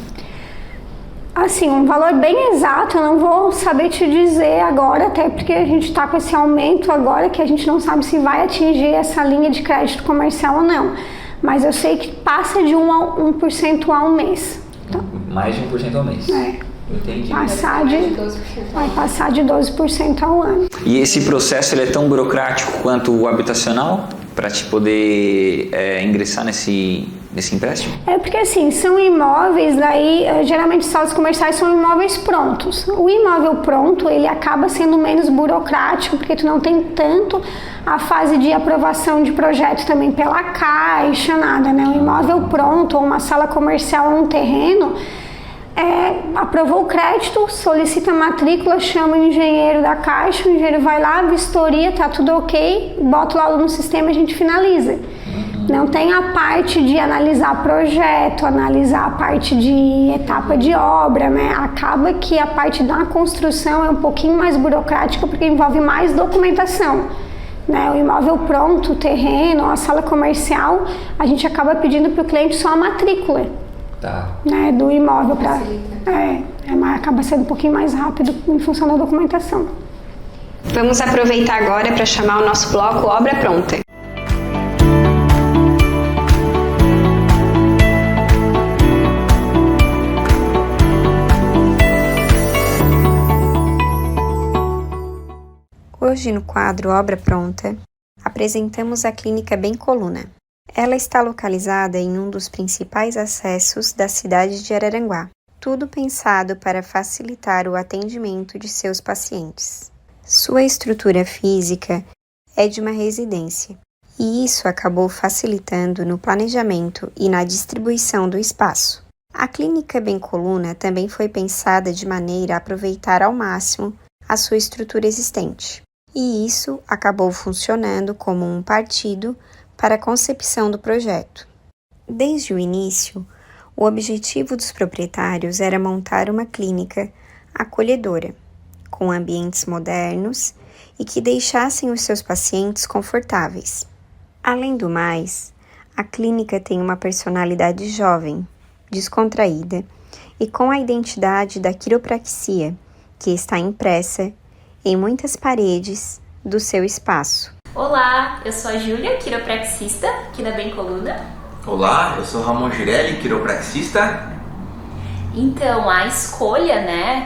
Assim, um valor bem exato eu não vou saber te dizer agora, até porque a gente está com esse aumento agora que a gente não sabe se vai atingir essa linha de crédito comercial ou não. Mas eu sei que passa de 1% ao mês. Então, mais de 1% ao mês. Entendi. Vai passar de 12% ao ano. E esse processo ele é tão burocrático quanto o habitacional para te poder ingressar nesse empréstimo? É porque assim, são imóveis, daí geralmente salas comerciais são imóveis prontos. O imóvel pronto, ele acaba sendo menos burocrático, porque tu não tem tanto a fase de aprovação de projeto também pela Caixa, nada, né? O imóvel pronto, ou uma sala comercial ou um terreno, aprovou o crédito, solicita a matrícula, chama o engenheiro da Caixa, o engenheiro vai lá, vistoria, tá tudo ok, bota o laudo no sistema e a gente finaliza. Não tem a parte de analisar projeto, analisar a parte de etapa de obra, né? Acaba que a parte da construção é um pouquinho mais burocrática porque envolve mais documentação, né? O imóvel pronto, o terreno, a sala comercial, a gente acaba pedindo para o cliente só a matrícula, né, do imóvel para acaba sendo um pouquinho mais rápido em função da documentação. Vamos aproveitar agora para chamar o nosso bloco Obra Pronta. Hoje, no quadro Obra Pronta, apresentamos a Clínica Bem Coluna. Ela está localizada em um dos principais acessos da cidade de Araranguá, tudo pensado para facilitar o atendimento de seus pacientes. Sua estrutura física é de uma residência, e isso acabou facilitando no planejamento e na distribuição do espaço. A Clínica Bem Coluna também foi pensada de maneira a aproveitar ao máximo a sua estrutura existente. E isso acabou funcionando como um partido para a concepção do projeto. Desde o início, o objetivo dos proprietários era montar uma clínica acolhedora, com ambientes modernos e que deixassem os seus pacientes confortáveis. Além do mais, a clínica tem uma personalidade jovem, descontraída e com a identidade da quiropraxia, que está impressa em muitas paredes do seu espaço. Olá, eu sou a Júlia, quiropraxista aqui da Bem Coluna. Olá, eu sou Ramon Girelli, quiropraxista. Então, a escolha,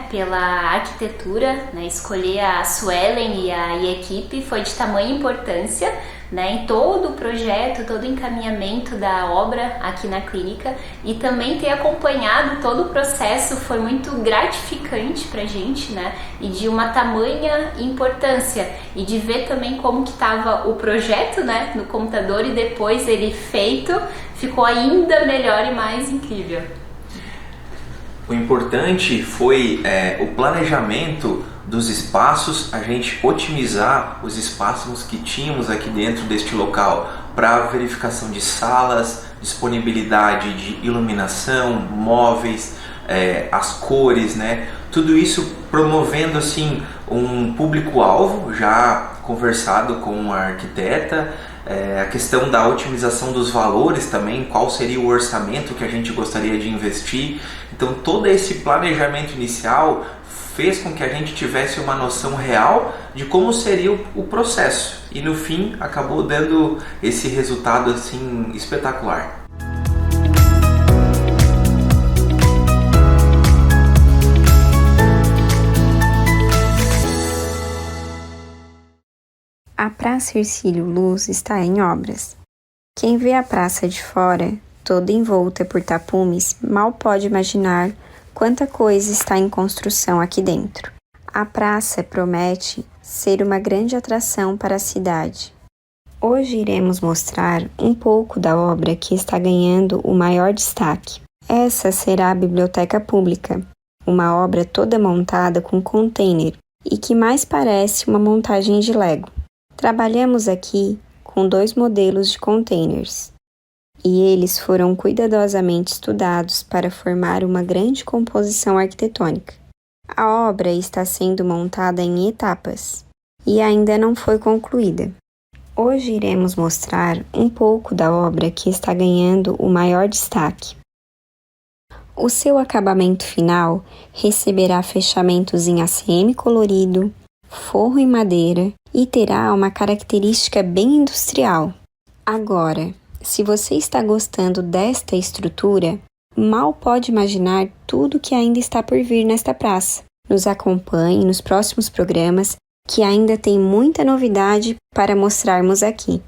pela arquitetura, escolher a Suelen e a equipe foi de tamanha importância, em todo o projeto, todo o encaminhamento da obra aqui na clínica, e também ter acompanhado todo o processo foi muito gratificante pra gente, e de uma tamanha importância, e de ver também como que estava o projeto, no computador, e depois ele feito, ficou ainda melhor e mais incrível. O importante foi o planejamento dos espaços, a gente otimizar os espaços que tínhamos aqui dentro deste local para verificação de salas, disponibilidade de iluminação, móveis, as cores, tudo isso promovendo assim um público-alvo já conversado com a arquiteta, a questão da otimização dos valores também, qual seria o orçamento que a gente gostaria de investir. Então todo esse planejamento inicial fez com que a gente tivesse uma noção real de como seria o processo, e no fim acabou dando esse resultado assim espetacular. A Praça Hercílio Luz está em obras. Quem vê a praça de fora, toda envolta por tapumes, mal pode imaginar quanta coisa está em construção aqui dentro. A praça promete ser uma grande atração para a cidade. Hoje iremos mostrar um pouco da obra que está ganhando o maior destaque. Essa será a Biblioteca Pública, uma obra toda montada com container e que mais parece uma montagem de Lego. Trabalhamos aqui com 2 modelos de containers, e eles foram cuidadosamente estudados para formar uma grande composição arquitetônica. A obra está sendo montada em etapas e ainda não foi concluída. Hoje iremos mostrar um pouco da obra que está ganhando o maior destaque. O seu acabamento final receberá fechamentos em ACM colorido, forro em madeira e terá uma característica bem industrial. Agora, se você está gostando desta estrutura, mal pode imaginar tudo que ainda está por vir nesta praça. Nos acompanhe nos próximos programas, que ainda tem muita novidade para mostrarmos aqui.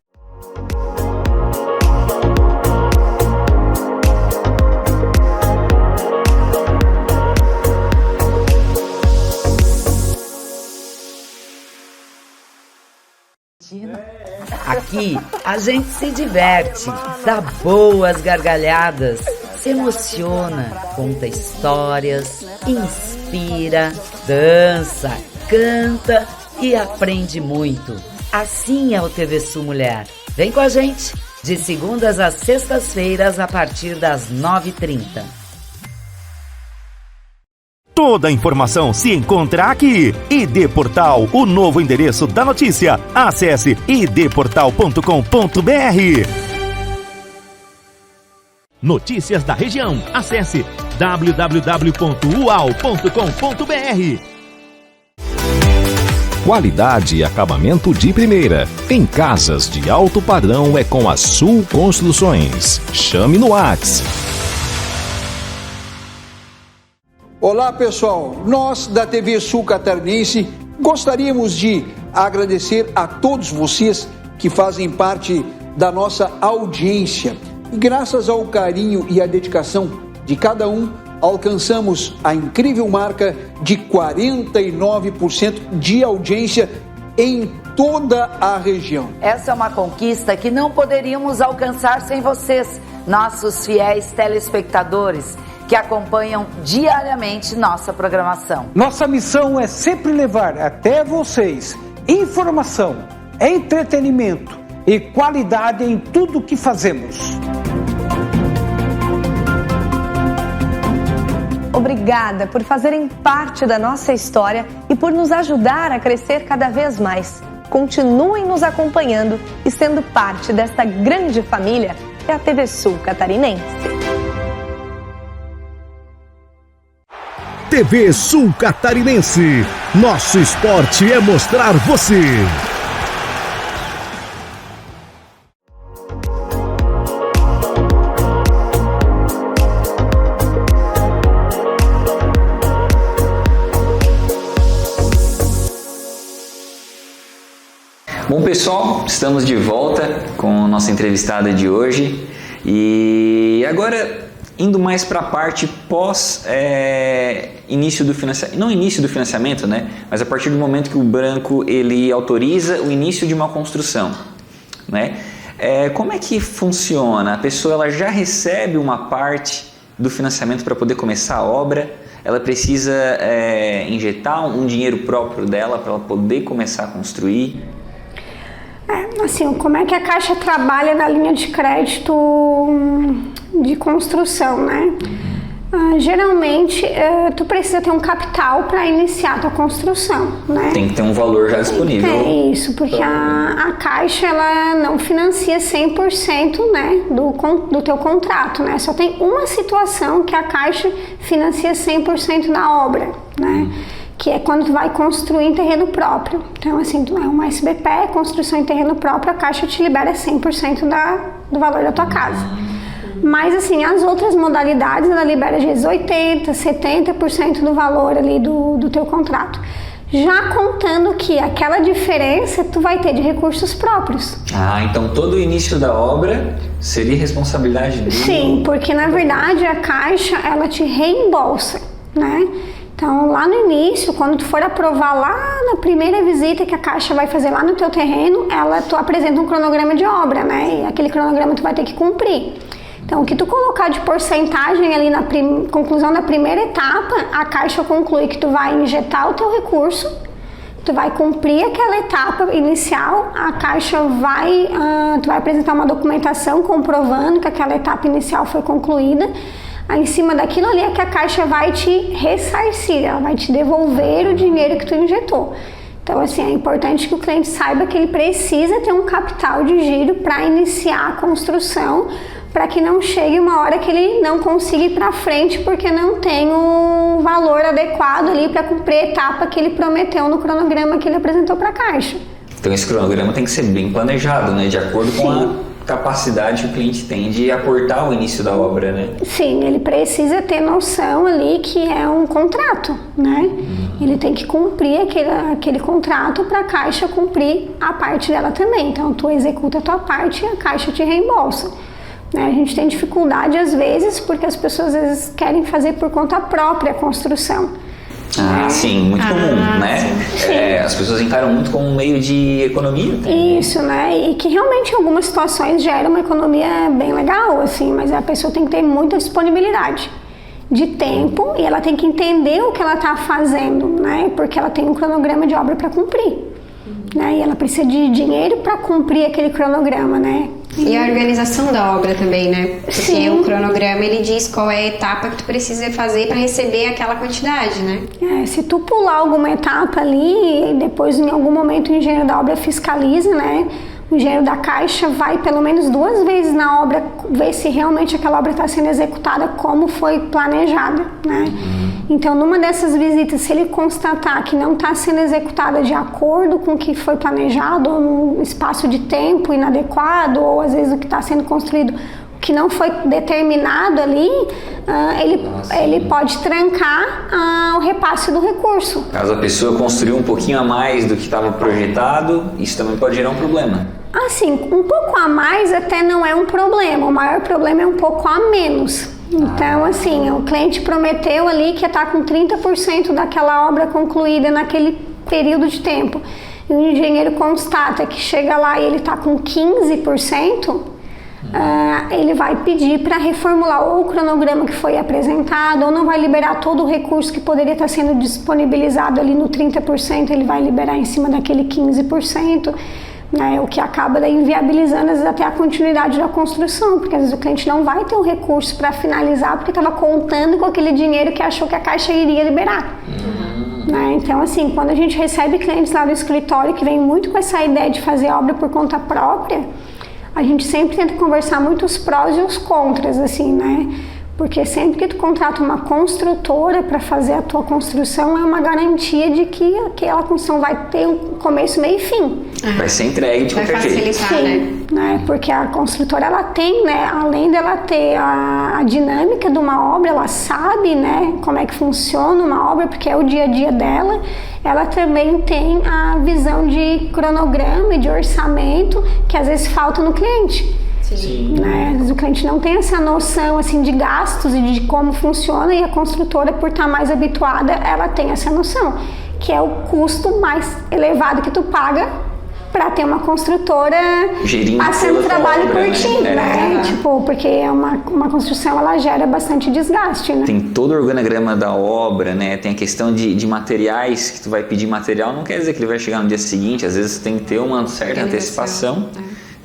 Aqui a gente se diverte, dá boas gargalhadas, se emociona, conta histórias, inspira, dança, canta e aprende muito. Assim é o TV Sul Mulher. Vem com a gente, de segundas às sextas-feiras a partir das 9h30. Toda a informação se encontra aqui. ID Portal, o novo endereço da notícia. Acesse idportal.com.br. Notícias da região. Acesse www.ual.com.br. Qualidade e acabamento de primeira. Em casas de alto padrão é com a Sul Construções. Chame no WhatsApp. Olá pessoal, nós da TV Sul Catarinense gostaríamos de agradecer a todos vocês que fazem parte da nossa audiência. E graças ao carinho e à dedicação de cada um, alcançamos a incrível marca de 49% de audiência em toda a região. Essa é uma conquista que não poderíamos alcançar sem vocês, nossos fiéis telespectadores, que acompanham diariamente nossa programação. Nossa missão é sempre levar até vocês informação, entretenimento e qualidade em tudo que fazemos. Obrigada por fazerem parte da nossa história e por nos ajudar a crescer cada vez mais. Continuem nos acompanhando e sendo parte desta grande família que é a TV Sul Catarinense. TV Sul Catarinense. Nosso esporte é mostrar você. Bom pessoal, estamos de volta com a nossa entrevistada de hoje e agora indo mais para a parte pós início do financiamento, não início do financiamento, né? Mas a partir do momento que o banco ele autoriza o início de uma construção, né? Como é que funciona? A pessoa ela já recebe uma parte do financiamento para poder começar a obra? Ela precisa injetar um dinheiro próprio dela para ela poder começar a construir? Assim, como é que a Caixa trabalha na linha de crédito de construção, né? Geralmente, tu precisa ter um capital para iniciar a tua construção, né? Tem que ter um valor já disponível. É isso, porque a Caixa, ela não financia 100%, né, do teu contrato, né? Só tem uma situação que a Caixa financia 100% da obra, né? Que é quando tu vai construir em terreno próprio. Então, assim, tu é uma SBPE, construção em terreno próprio, a Caixa te libera 100% do valor da tua casa. Mas, assim, as outras modalidades, ela libera às vezes 80%, 70% do valor ali do teu contrato. Já contando que aquela diferença tu vai ter de recursos próprios. Então todo o início da obra seria responsabilidade dele? Sim, porque na verdade a Caixa, ela te reembolsa, né? Então, lá no início, quando tu for aprovar lá na primeira visita que a Caixa vai fazer lá no teu terreno, tu apresenta um cronograma de obra, né? E aquele cronograma tu vai ter que cumprir. Então, o que tu colocar de porcentagem ali na conclusão da primeira etapa, a Caixa conclui que tu vai injetar o teu recurso, tu vai cumprir aquela etapa inicial, a Caixa tu vai apresentar uma documentação comprovando que aquela etapa inicial foi concluída. Aí, em cima daquilo ali é que a Caixa vai te ressarcir, ela vai te devolver o dinheiro que tu injetou. Então, assim, é importante que o cliente saiba que ele precisa ter um capital de giro para iniciar a construção, para que não chegue uma hora que ele não consiga ir para frente porque não tem o valor adequado ali para cumprir a etapa que ele prometeu no cronograma que ele apresentou para a Caixa. Então esse cronograma tem que ser bem planejado, né? De acordo com a capacidade que o cliente tem de aportar o início da obra, né? Sim, ele precisa ter noção ali que é um contrato, né? Ele tem que cumprir aquele contrato para a Caixa cumprir a parte dela também. Então, tu executa a tua parte e a Caixa te reembolsa. Né? A gente tem dificuldade às vezes porque as pessoas às vezes querem fazer por conta própria a construção. Sim, muito comum, né? As pessoas encaram muito como um meio de economia. Isso, né? E que realmente em algumas situações gera uma economia bem legal, assim, mas a pessoa tem que ter muita disponibilidade de tempo e ela tem que entender o que ela está fazendo, né? Porque ela tem um cronograma de obra para cumprir, né? E ela precisa de dinheiro para cumprir aquele cronograma, né? E a organização da obra também, né? Porque Sim. o cronograma, ele diz qual é a etapa que tu precisa fazer para receber aquela quantidade, né? Se tu pular alguma etapa ali, depois em algum momento o engenheiro da obra fiscaliza, né? O engenheiro da Caixa vai pelo menos 2 vezes na obra ver se realmente aquela obra está sendo executada como foi planejada, né? Então, numa dessas visitas, se ele constatar que não está sendo executada de acordo com o que foi planejado, ou num espaço de tempo inadequado, ou às vezes o que está sendo construído que não foi determinado ali, ele pode trancar o repasse do recurso. Caso a pessoa construiu um pouquinho a mais do que estava projetado, isso também pode gerar um problema. Assim, um pouco a mais até não é um problema, o maior problema é um pouco a menos. Então, assim, o cliente prometeu ali que ia estar com 30% daquela obra concluída naquele período de tempo. E o engenheiro constata que chega lá e ele está com 15%, ele vai pedir para reformular ou o cronograma que foi apresentado, ou não vai liberar todo o recurso que poderia estar sendo disponibilizado ali no 30%, ele vai liberar em cima daquele 15%. Né, o que acaba daí inviabilizando às vezes até a continuidade da construção, porque às vezes o cliente não vai ter o recurso para finalizar porque estava contando com aquele dinheiro que achou que a Caixa iria liberar. Né? Então, assim, quando a gente recebe clientes lá do escritório que vem muito com essa ideia de fazer obra por conta própria, a gente sempre tenta conversar muito os prós e os contras, assim, né? Porque sempre que tu contrata uma construtora para fazer a tua construção, é uma garantia de que aquela construção vai ter um começo, meio e fim. Vai ser entregue de qualquer jeito. Sim, né? Porque a construtora, ela tem, né? Além dela ter a dinâmica de uma obra, ela sabe, né? Como é que funciona uma obra, porque é o dia a dia dela. Ela também tem a visão de cronograma e de orçamento que às vezes falta no cliente. Sim. Né? Às vezes o cliente não tem essa noção assim, de gastos e de como funciona, e a construtora, por estar mais habituada, ela tem essa noção, que é o custo mais elevado que tu paga para ter uma construtora passando trabalho por ti, né? Tipo, porque uma construção, ela gera bastante desgaste, né? Tem todo o organograma da obra, né? Tem a questão de materiais, que tu vai pedir material, não quer dizer que ele vai chegar no dia seguinte, às vezes tem que ter uma certa antecipação.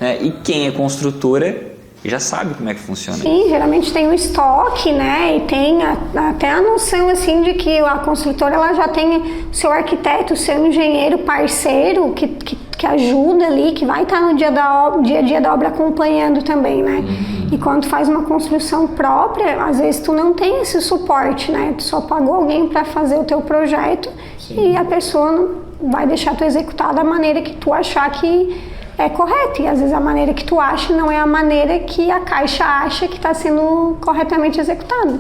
Né? E quem é construtora já sabe como é que funciona. Sim, geralmente tem um estoque, né? E tem até a noção assim de que a construtora, ela já tem o seu arquiteto, o seu engenheiro parceiro que ajuda ali, que vai estar no dia a dia da obra acompanhando também, né? E quando tu faz uma construção própria, às vezes tu não tem esse suporte, né? Tu só pagou alguém para fazer o teu projeto. Sim. E a pessoa não vai deixar tu executar da maneira que tu achar que é correto, e às vezes a maneira que tu acha não é a maneira que a Caixa acha que está sendo corretamente executado.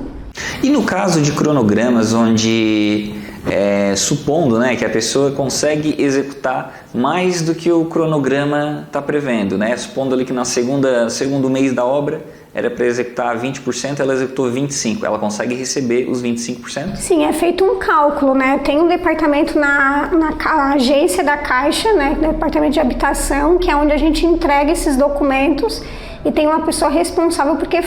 E no caso de cronogramas onde, supondo, né, que a pessoa consegue executar mais do que o cronograma está prevendo, né, supondo ali que na segundo mês da obra era para executar 20%, ela executou 25%. Ela consegue receber os 25%? Sim, é feito um cálculo, né? Tem um departamento na agência da Caixa, né? Departamento de habitação, que é onde a gente entrega esses documentos, e tem uma pessoa responsável porque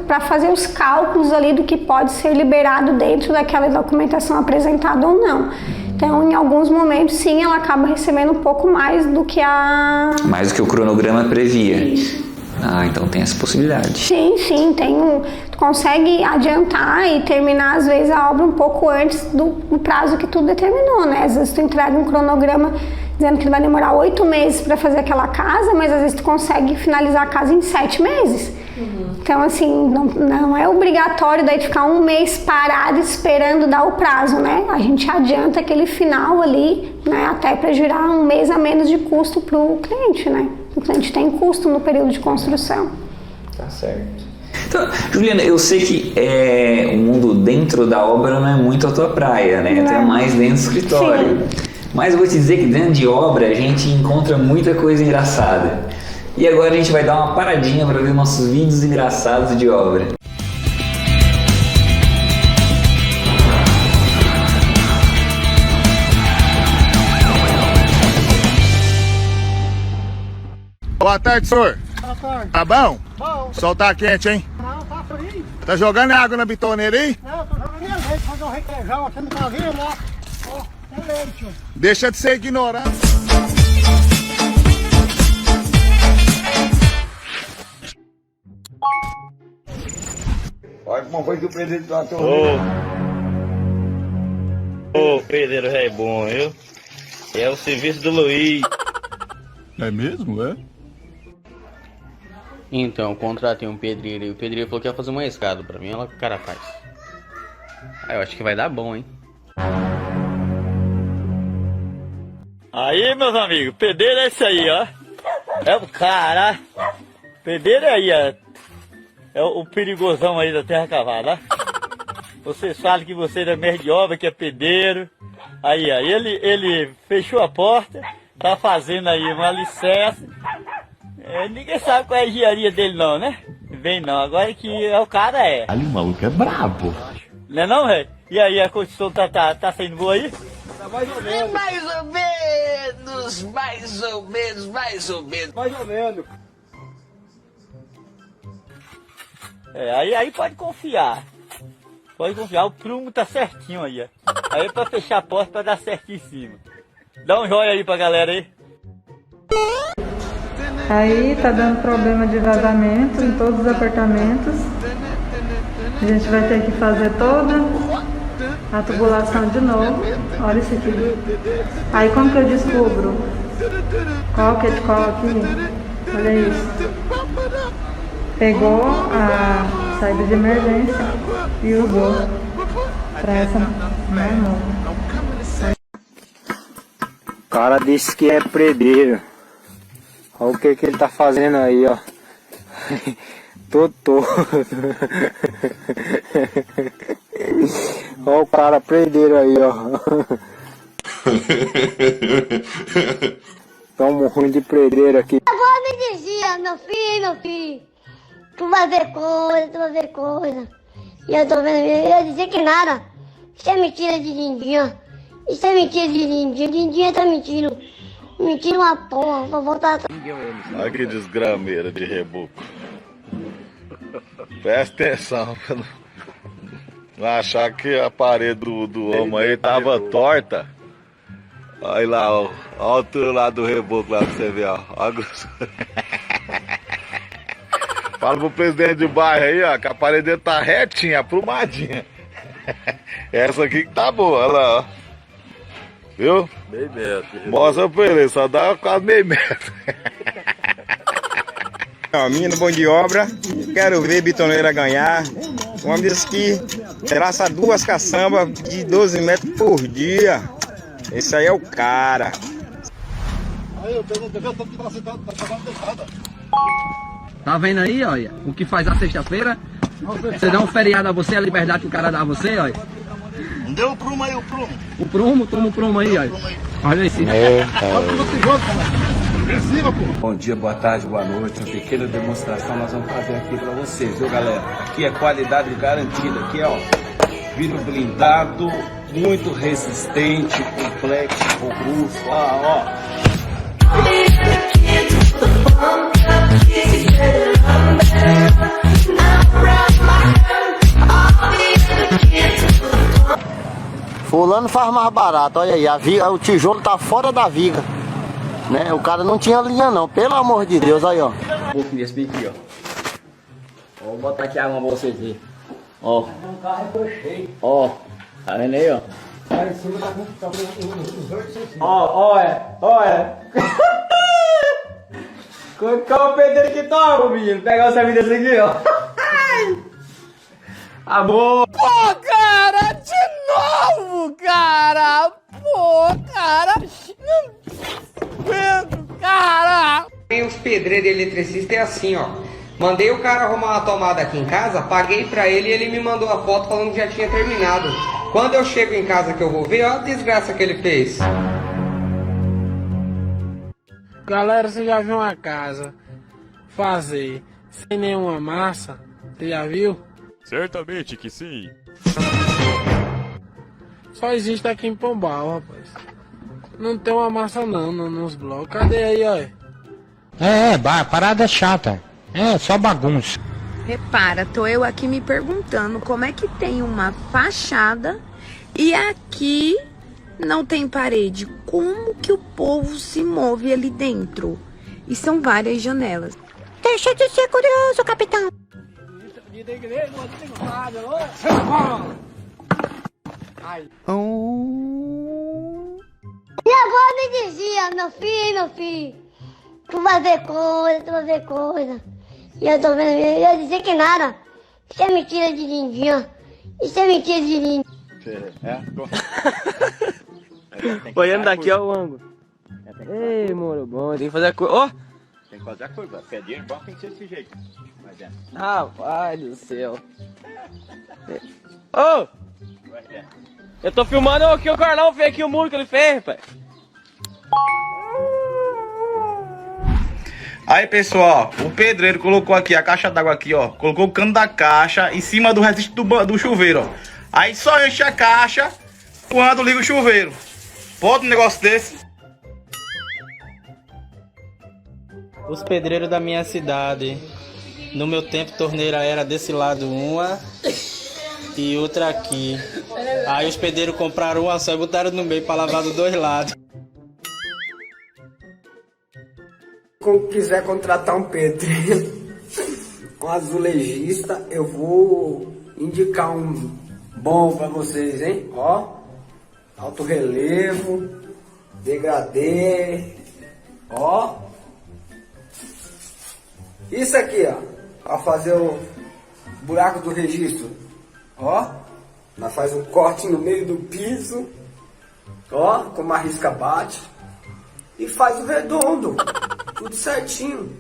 para fazer os cálculos ali do que pode ser liberado dentro daquela documentação apresentada ou não. Então, em alguns momentos, sim, ela acaba recebendo um pouco mais do que mais do que o cronograma previa. Isso. Então tem essa possibilidade. Sim, tu consegue adiantar e terminar às vezes a obra um pouco antes do prazo que tu determinou, né? Às vezes tu entrega um cronograma dizendo que vai demorar 8 meses para fazer aquela casa, mas às vezes tu consegue finalizar a casa em 7 meses. Então, assim, não é obrigatório daí ficar um mês parado esperando dar o prazo, né? A gente adianta aquele final ali, né? Até para gerar um mês a menos de custo para o cliente, né? O cliente tem custo no período de construção. Tá certo. Então, Juliana, eu sei que o mundo dentro da obra não é muito a tua praia, né? Até mais dentro do escritório. Sim. Mas eu vou te dizer que dentro de obra a gente encontra muita coisa engraçada. E agora a gente vai dar uma paradinha para ver nossos vídeos engraçados de obra. Boa tarde, senhor. Boa tarde. Tá bom? Bom. O sol tá quente, hein? Não, tá frio. Tá jogando água na bitoneira aí? Não, tô jogando minha leite, fazer um requeijão, você não tá vendo, ó. Ó, tem leite, ó. Deixa de ser ignorante. Olha como foi que o presidente tratou. Ô, pedreiro é bom, viu? É o serviço do Luiz. É mesmo, é? Então, contratei um pedreiro e o pedreiro falou que ia fazer uma escada pra mim, olha o que o cara faz. Eu acho que vai dar bom, hein? Aí, meus amigos, pedreiro é esse aí, ó. É o cara. Pedreiro é aí, ó. É o perigosão aí da terra cavada, ó. Vocês falam que você é mestre de obra, que é pedreiro. Aí, ó, ele fechou a porta, tá fazendo aí uma alicerce. Ninguém sabe qual é a engenharia dele não, né? Bem não, agora que o cara é. Ali o maluco é brabo. Não é não, velho? E aí, a construção tá saindo boa aí? Tá mais ou menos. Mais ou menos, mais ou menos, mais ou menos. Mais ou menos. Aí pode confiar. Pode confiar, o prumo tá certinho aí, ó. Aí é pra fechar a porta pra dar certinho em cima. Dá um joinha aí pra galera aí. Aí tá dando problema de vazamento em todos os apartamentos. A gente vai ter que fazer toda a tubulação de novo. Olha isso aqui. Aí como que eu descubro qual que é de qual aqui? Olha isso. Pegou a saída de emergência e usou para essa normal. O cara disse que é pedreiro. Olha o que ele tá fazendo aí, ó. Todo torto. Olha o cara pedreiro aí, ó. Tamo ruim de pedreiro aqui. Agora me dizia, meu filho, tu vai ver coisa. E eu tô vendo, eu ia dizer que nada. Isso é mentira de Lindinha. Isso é mentira de Lindinha. Lindinha tá mentindo. Mentira uma porra, vou voltar. Olha que desgrameira de reboco. Presta atenção pra não achar que a parede do homem aí tava torta. Olha lá, ó. Olha a altura lá do reboco lá pra você ver, ó. Olha a grossura. Fala pro presidente do bairro aí, ó, que a parede dele tá retinha, aprumadinha. Essa aqui que tá boa, olha lá, ó. Viu? Meio metro. Mostra pra ele, só dá quase meio metro. Menino bom de obra, quero ver bitoneira ganhar. O homem disse que traça 2 caçambas de 12 metros por dia. Esse aí é o cara. Aí eu perguntei, eu tô sentado, tá acabando deitada. Tá vendo aí, olha, o que faz a sexta-feira? Você dá um feriado a você, a liberdade que o cara dá a você, olha. Não deu o prumo aí, o prumo. O prumo, toma o prumo aí, olha. Olha esse. Bom dia, boa tarde, boa noite. Uma pequena demonstração nós vamos fazer aqui pra vocês, viu, galera? Aqui é qualidade garantida. Aqui, ó, vidro blindado, muito resistente, complexo, robusto. Ó. Fulano faz mais barato, olha aí, a viga, o tijolo tá fora da viga, né? O cara não tinha linha não, pelo amor de Deus, aí ó. Um pouquinho desse bico aqui, ó. Vou botar aqui água pra vocês verem. Ó. Ó. Tá vendo aí, ó? Olha. Qual é o pedreiro que toma, menino? Pegar o serviço desse aqui, ó. Amor! Pô, cara, de novo, cara! Pô, cara! Não aguento, cara! Tem os pedreiros e eletricistas é assim, ó. Mandei o cara arrumar uma tomada aqui em casa, paguei pra ele e ele me mandou a foto falando que já tinha terminado. Quando eu chego em casa que eu vou ver, olha a desgraça que ele fez. Galera, você já viu uma casa fazer sem nenhuma massa? Você já viu? Certamente que sim. Só existe aqui em Pombal, rapaz. Não tem uma massa não nos blocos. Cadê aí, olha? Parada chata. É, só bagunça. Repara, tô eu aqui me perguntando como é que tem uma fachada e aqui não tem parede. Como que o povo se move ali dentro? E são várias janelas. Deixa de ser curioso, capitão. E agora me dizia, meu filho, tu vai ver coisa. E eu tô vendo, eu ia dizer que nada. Isso é mentira de lindinha. Isso é mentira de lindinha. Olhando daqui, ó, o ângulo. Ei, moro bom, tem que fazer a coisa. Ó! Tem que fazer a coisa, se é dinheiro bom tem que ser desse jeito. Mas é. Rapaz do céu. Ô! Eu tô filmando aqui o Carlão fez aqui o muro que ele fez, rapaz. Aí pessoal, o pedreiro colocou aqui a caixa d'água aqui, ó. Colocou o cano da caixa em cima do resiste do chuveiro, ó. Aí só enche a caixa quando liga o chuveiro. Pode um negócio desse? Os pedreiros da minha cidade. No meu tempo, torneira era desse lado uma e outra aqui. Aí os pedreiros compraram uma só e botaram no meio para lavar dos dois lados. Quando quiser contratar um pedreiro, um azulejista, eu vou indicar um bom pra vocês, hein? Ó, alto relevo, degradê, ó. Isso aqui, ó, pra fazer o buraco do registro, ó. Nós faz um corte no meio do piso, ó, como a risca bate, e faz o redondo. Tudo certinho.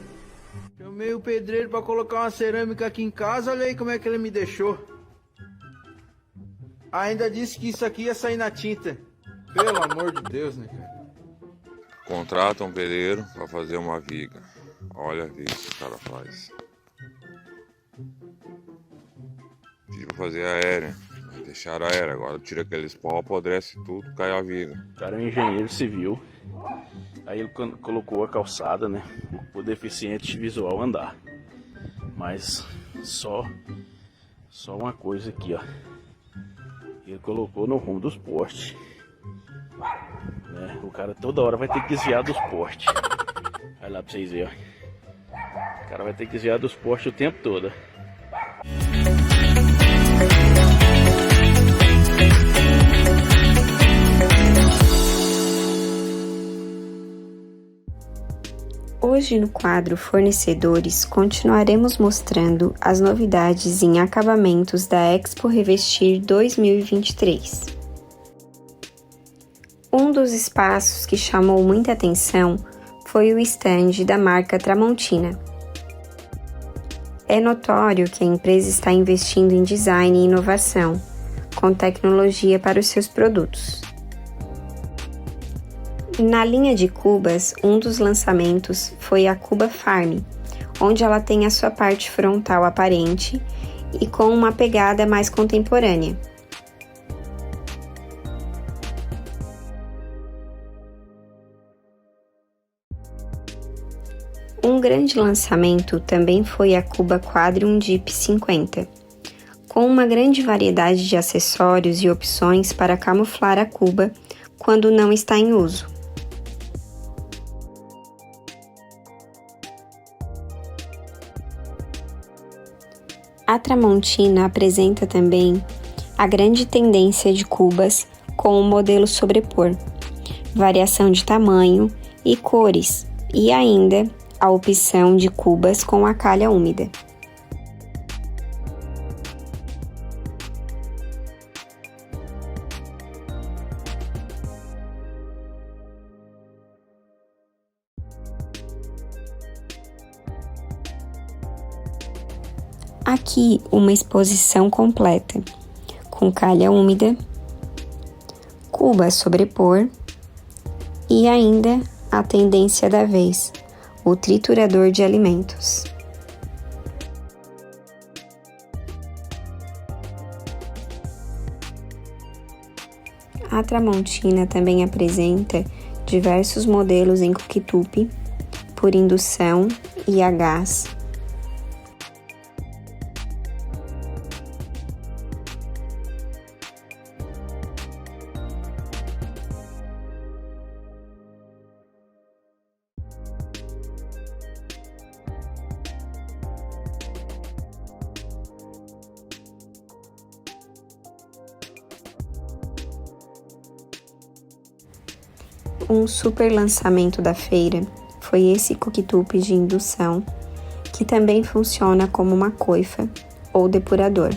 Chamei o pedreiro pra colocar uma cerâmica aqui em casa, olha aí como é que ele me deixou. Ainda disse que isso aqui ia sair na tinta. Pelo amor de Deus, né, cara? Contrata um pedreiro pra fazer uma viga. Olha a viga que o cara faz. Pediu pra fazer aérea. Deixaram aérea. Agora tira aqueles pau, apodrece tudo, cai a viga. O cara é um engenheiro civil. Aí ele colocou a calçada, né, o deficiente visual andar. Mas só uma coisa aqui, ó. Ele colocou no rumo dos postes. Né? O cara toda hora vai ter que desviar dos postes. Vai lá pra vocês verem, ó. O cara vai ter que desviar dos postes o tempo todo. Hoje no quadro Fornecedores continuaremos mostrando as novidades em acabamentos da Expo Revestir 2023. Um dos espaços que chamou muita atenção foi o estande da marca Tramontina. É notório que a empresa está investindo em design e inovação, com tecnologia para os seus produtos. Na linha de cubas, um dos lançamentos foi a Cuba Farm, onde ela tem a sua parte frontal aparente e com uma pegada mais contemporânea. Um grande lançamento também foi a Cuba Quadrium Deep 50, com uma grande variedade de acessórios e opções para camuflar a cuba quando não está em uso. A Tramontina apresenta também a grande tendência de cubas com o modelo sobrepor, variação de tamanho e cores, e ainda a opção de cubas com a calha úmida. Aqui uma exposição completa, com calha úmida, cuba a sobrepor e ainda a tendência da vez, o triturador de alimentos. A Tramontina também apresenta diversos modelos em cooktop, por indução e a gás. Um super lançamento da feira foi esse cooktop de indução, que também funciona como uma coifa ou depurador.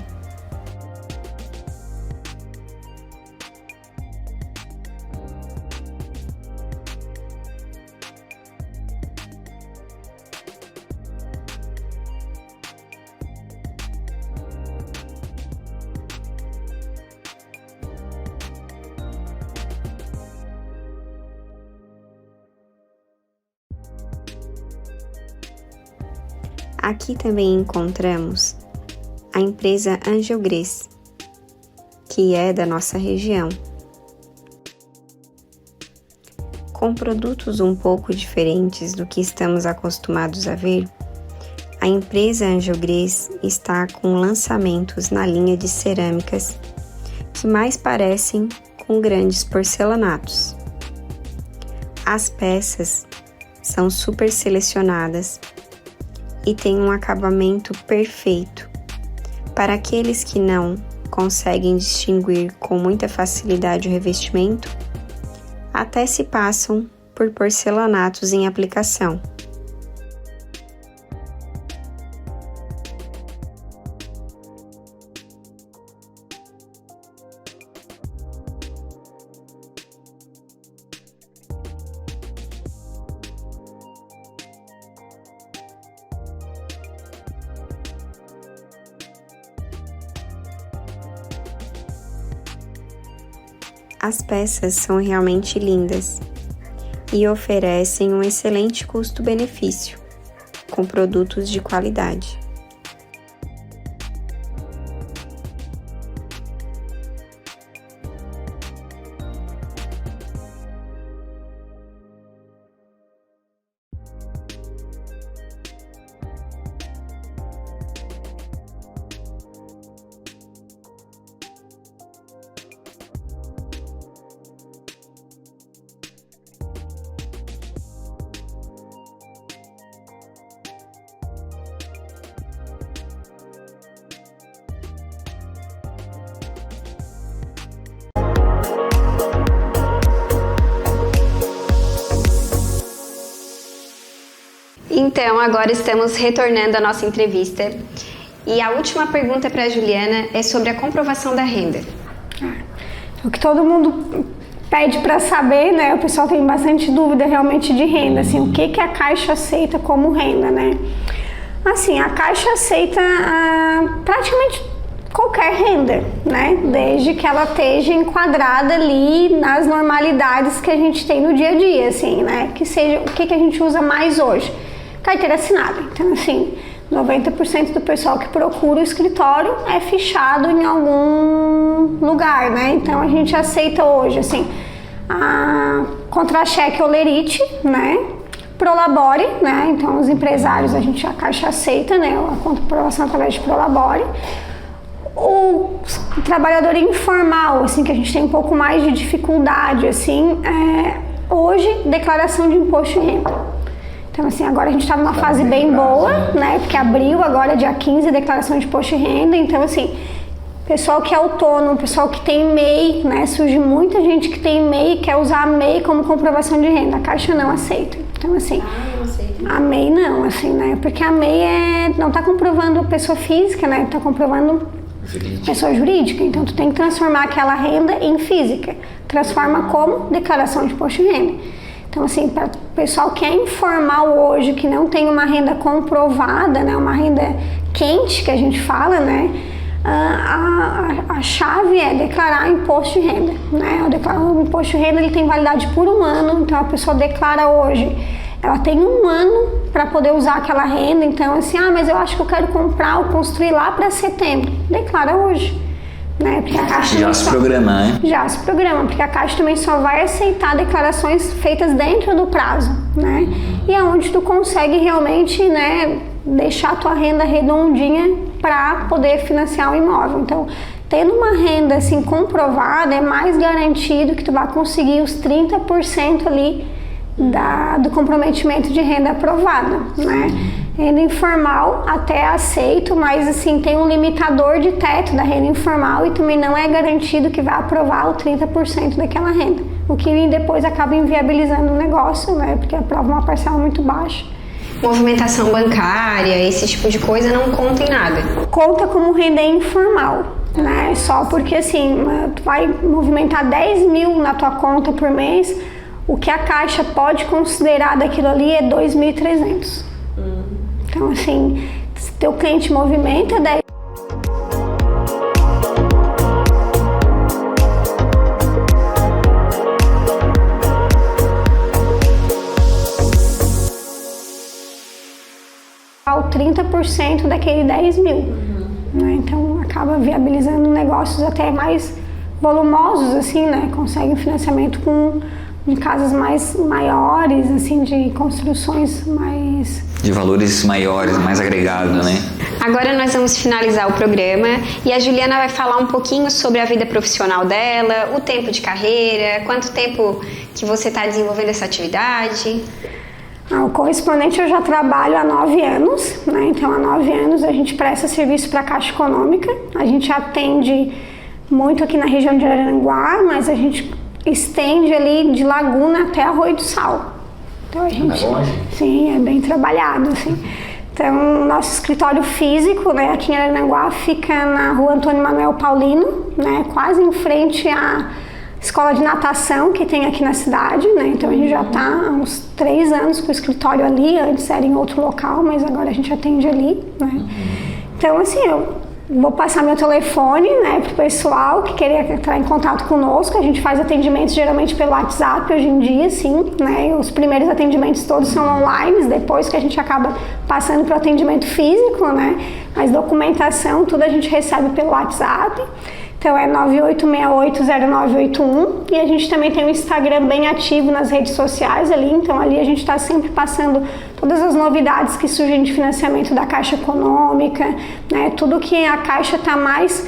Aqui também encontramos a empresa Angelgres, que é da nossa região. Com produtos um pouco diferentes do que estamos acostumados a ver, a empresa Angelgres está com lançamentos na linha de cerâmicas que mais parecem com grandes porcelanatos. As peças são super selecionadas e tem um acabamento perfeito. Para aqueles que não conseguem distinguir com muita facilidade o revestimento, até se passam por porcelanatos em aplicação. As peças são realmente lindas e oferecem um excelente custo-benefício, com produtos de qualidade. Então, agora estamos retornando à nossa entrevista e a última pergunta para a Juliana é sobre a comprovação da renda. O que todo mundo pede para saber, né? O pessoal tem bastante dúvida realmente de renda, assim, o que a Caixa aceita como renda, né? Assim, a Caixa aceita praticamente qualquer renda, né? Desde que ela esteja enquadrada ali nas normalidades que a gente tem no dia a dia, assim, né? Que seja o que a gente usa mais hoje. Carteira assinada. Então, assim, 90% do pessoal que procura o escritório é fichado em algum lugar, né? Então, a gente aceita hoje, assim, a contra-cheque ou lerite, né? Prolabore, né? Então, os empresários, a Caixa aceita, né? A comprovação através de Prolabore. O trabalhador informal, assim, que a gente tem um pouco mais de dificuldade, assim, hoje, declaração de imposto de renda. Então, assim, agora a gente está numa fase bem boa, né? Porque abriu agora, dia 15, declaração de imposto de renda. Então, assim, pessoal que é autônomo, pessoal que tem MEI, né? Surge muita gente que tem MEI e quer usar a MEI como comprovação de renda. A Caixa não aceita. Então, assim, a MEI não, assim, né? Porque a MEI não está comprovando pessoa física, né? Está comprovando pessoa jurídica. Então, tu tem que transformar aquela renda em física. Transforma como declaração de imposto de renda. Então, assim, para o pessoal que é informal hoje, que não tem uma renda comprovada, né, uma renda quente que a gente fala, né? A chave é declarar imposto de renda, né? O imposto de renda ele tem validade por 1 ano, então a pessoa declara hoje, ela tem 1 ano para poder usar aquela renda. Então assim, mas eu acho que eu quero comprar ou construir lá para setembro, declara hoje, né? Porque a Caixa já se programa, né? Já se programa, porque a Caixa também só vai aceitar declarações feitas dentro do prazo, né? E é onde tu consegue realmente, né, deixar a tua renda redondinha para poder financiar o imóvel. Então, tendo uma renda assim comprovada, é mais garantido que tu vai conseguir os 30% ali do comprometimento de renda aprovada, né? Renda informal até aceito, mas assim, tem um limitador de teto da renda informal e também não é garantido que vai aprovar o 30% daquela renda, o que depois acaba inviabilizando o negócio, né? Porque aprova uma parcela muito baixa. Movimentação bancária, esse tipo de coisa não conta em nada. Conta como renda informal, né? Só porque assim, tu vai movimentar 10 mil na tua conta por mês, o que a Caixa pode considerar daquilo ali é 2.300. Então assim, se teu cliente movimenta 10 30% daquele 10 mil, né? Então acaba viabilizando negócios até mais volumosos, assim, né? Consegue financiamento de casas mais maiores, assim, de construções mais... De valores maiores, mais agregados, né? Agora nós vamos finalizar o programa e a Juliana vai falar um pouquinho sobre a vida profissional dela, o tempo de carreira, quanto tempo que você está desenvolvendo essa atividade. O correspondente eu já trabalho há 9 anos, né? Então há 9 anos a gente presta serviço para a Caixa Econômica, a gente atende muito aqui na região de Araranguá, mas a gente estende ali de Laguna até Arroio do Sal. Então a gente, sim, é bem trabalhado, assim. Então nosso escritório físico, né, aqui em Araranguá fica na Rua Antônio Manuel Paulino, né, quase em frente à escola de natação que tem aqui na cidade, né? Então a gente já está há uns 3 anos com o escritório ali, antes era em outro local, mas agora a gente atende ali, né? Então assim, eu vou passar meu telefone, né, pro pessoal que querer entrar em contato conosco. A gente faz atendimentos geralmente pelo WhatsApp hoje em dia, sim, né? Os primeiros atendimentos todos são online, depois que a gente acaba passando para o atendimento físico, né? Mas documentação, tudo a gente recebe pelo WhatsApp. Então é 98680981 e a gente também tem um Instagram bem ativo nas redes sociais ali, então ali a gente está sempre passando todas as novidades que surgem de financiamento da Caixa Econômica, né? Tudo que a Caixa está mais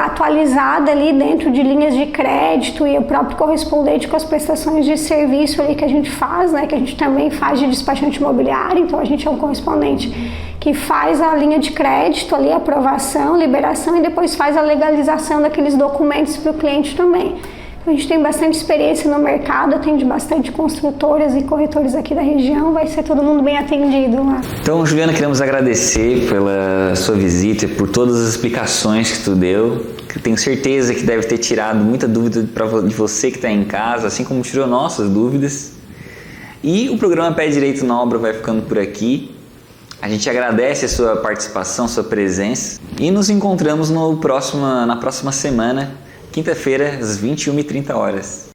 atualizada ali dentro de linhas de crédito e o próprio correspondente com as prestações de serviço ali que a gente faz, né? Que a gente também faz de despachante imobiliário, então a gente é um correspondente que faz a linha de crédito ali, aprovação, liberação e depois faz a legalização daqueles documentos para o cliente também. A gente tem bastante experiência no mercado, atende bastante construtoras e corretores aqui da região, vai ser todo mundo bem atendido lá. Então, Juliana, queremos agradecer pela sua visita, por todas as explicações que tu deu, que tenho certeza que deve ter tirado muita dúvida de você que está em casa, assim como tirou nossas dúvidas. E o programa Pé Direito na Obra vai ficando por aqui. A gente agradece a sua participação, sua presença e nos encontramos na próxima semana, quinta-feira, às 21h30.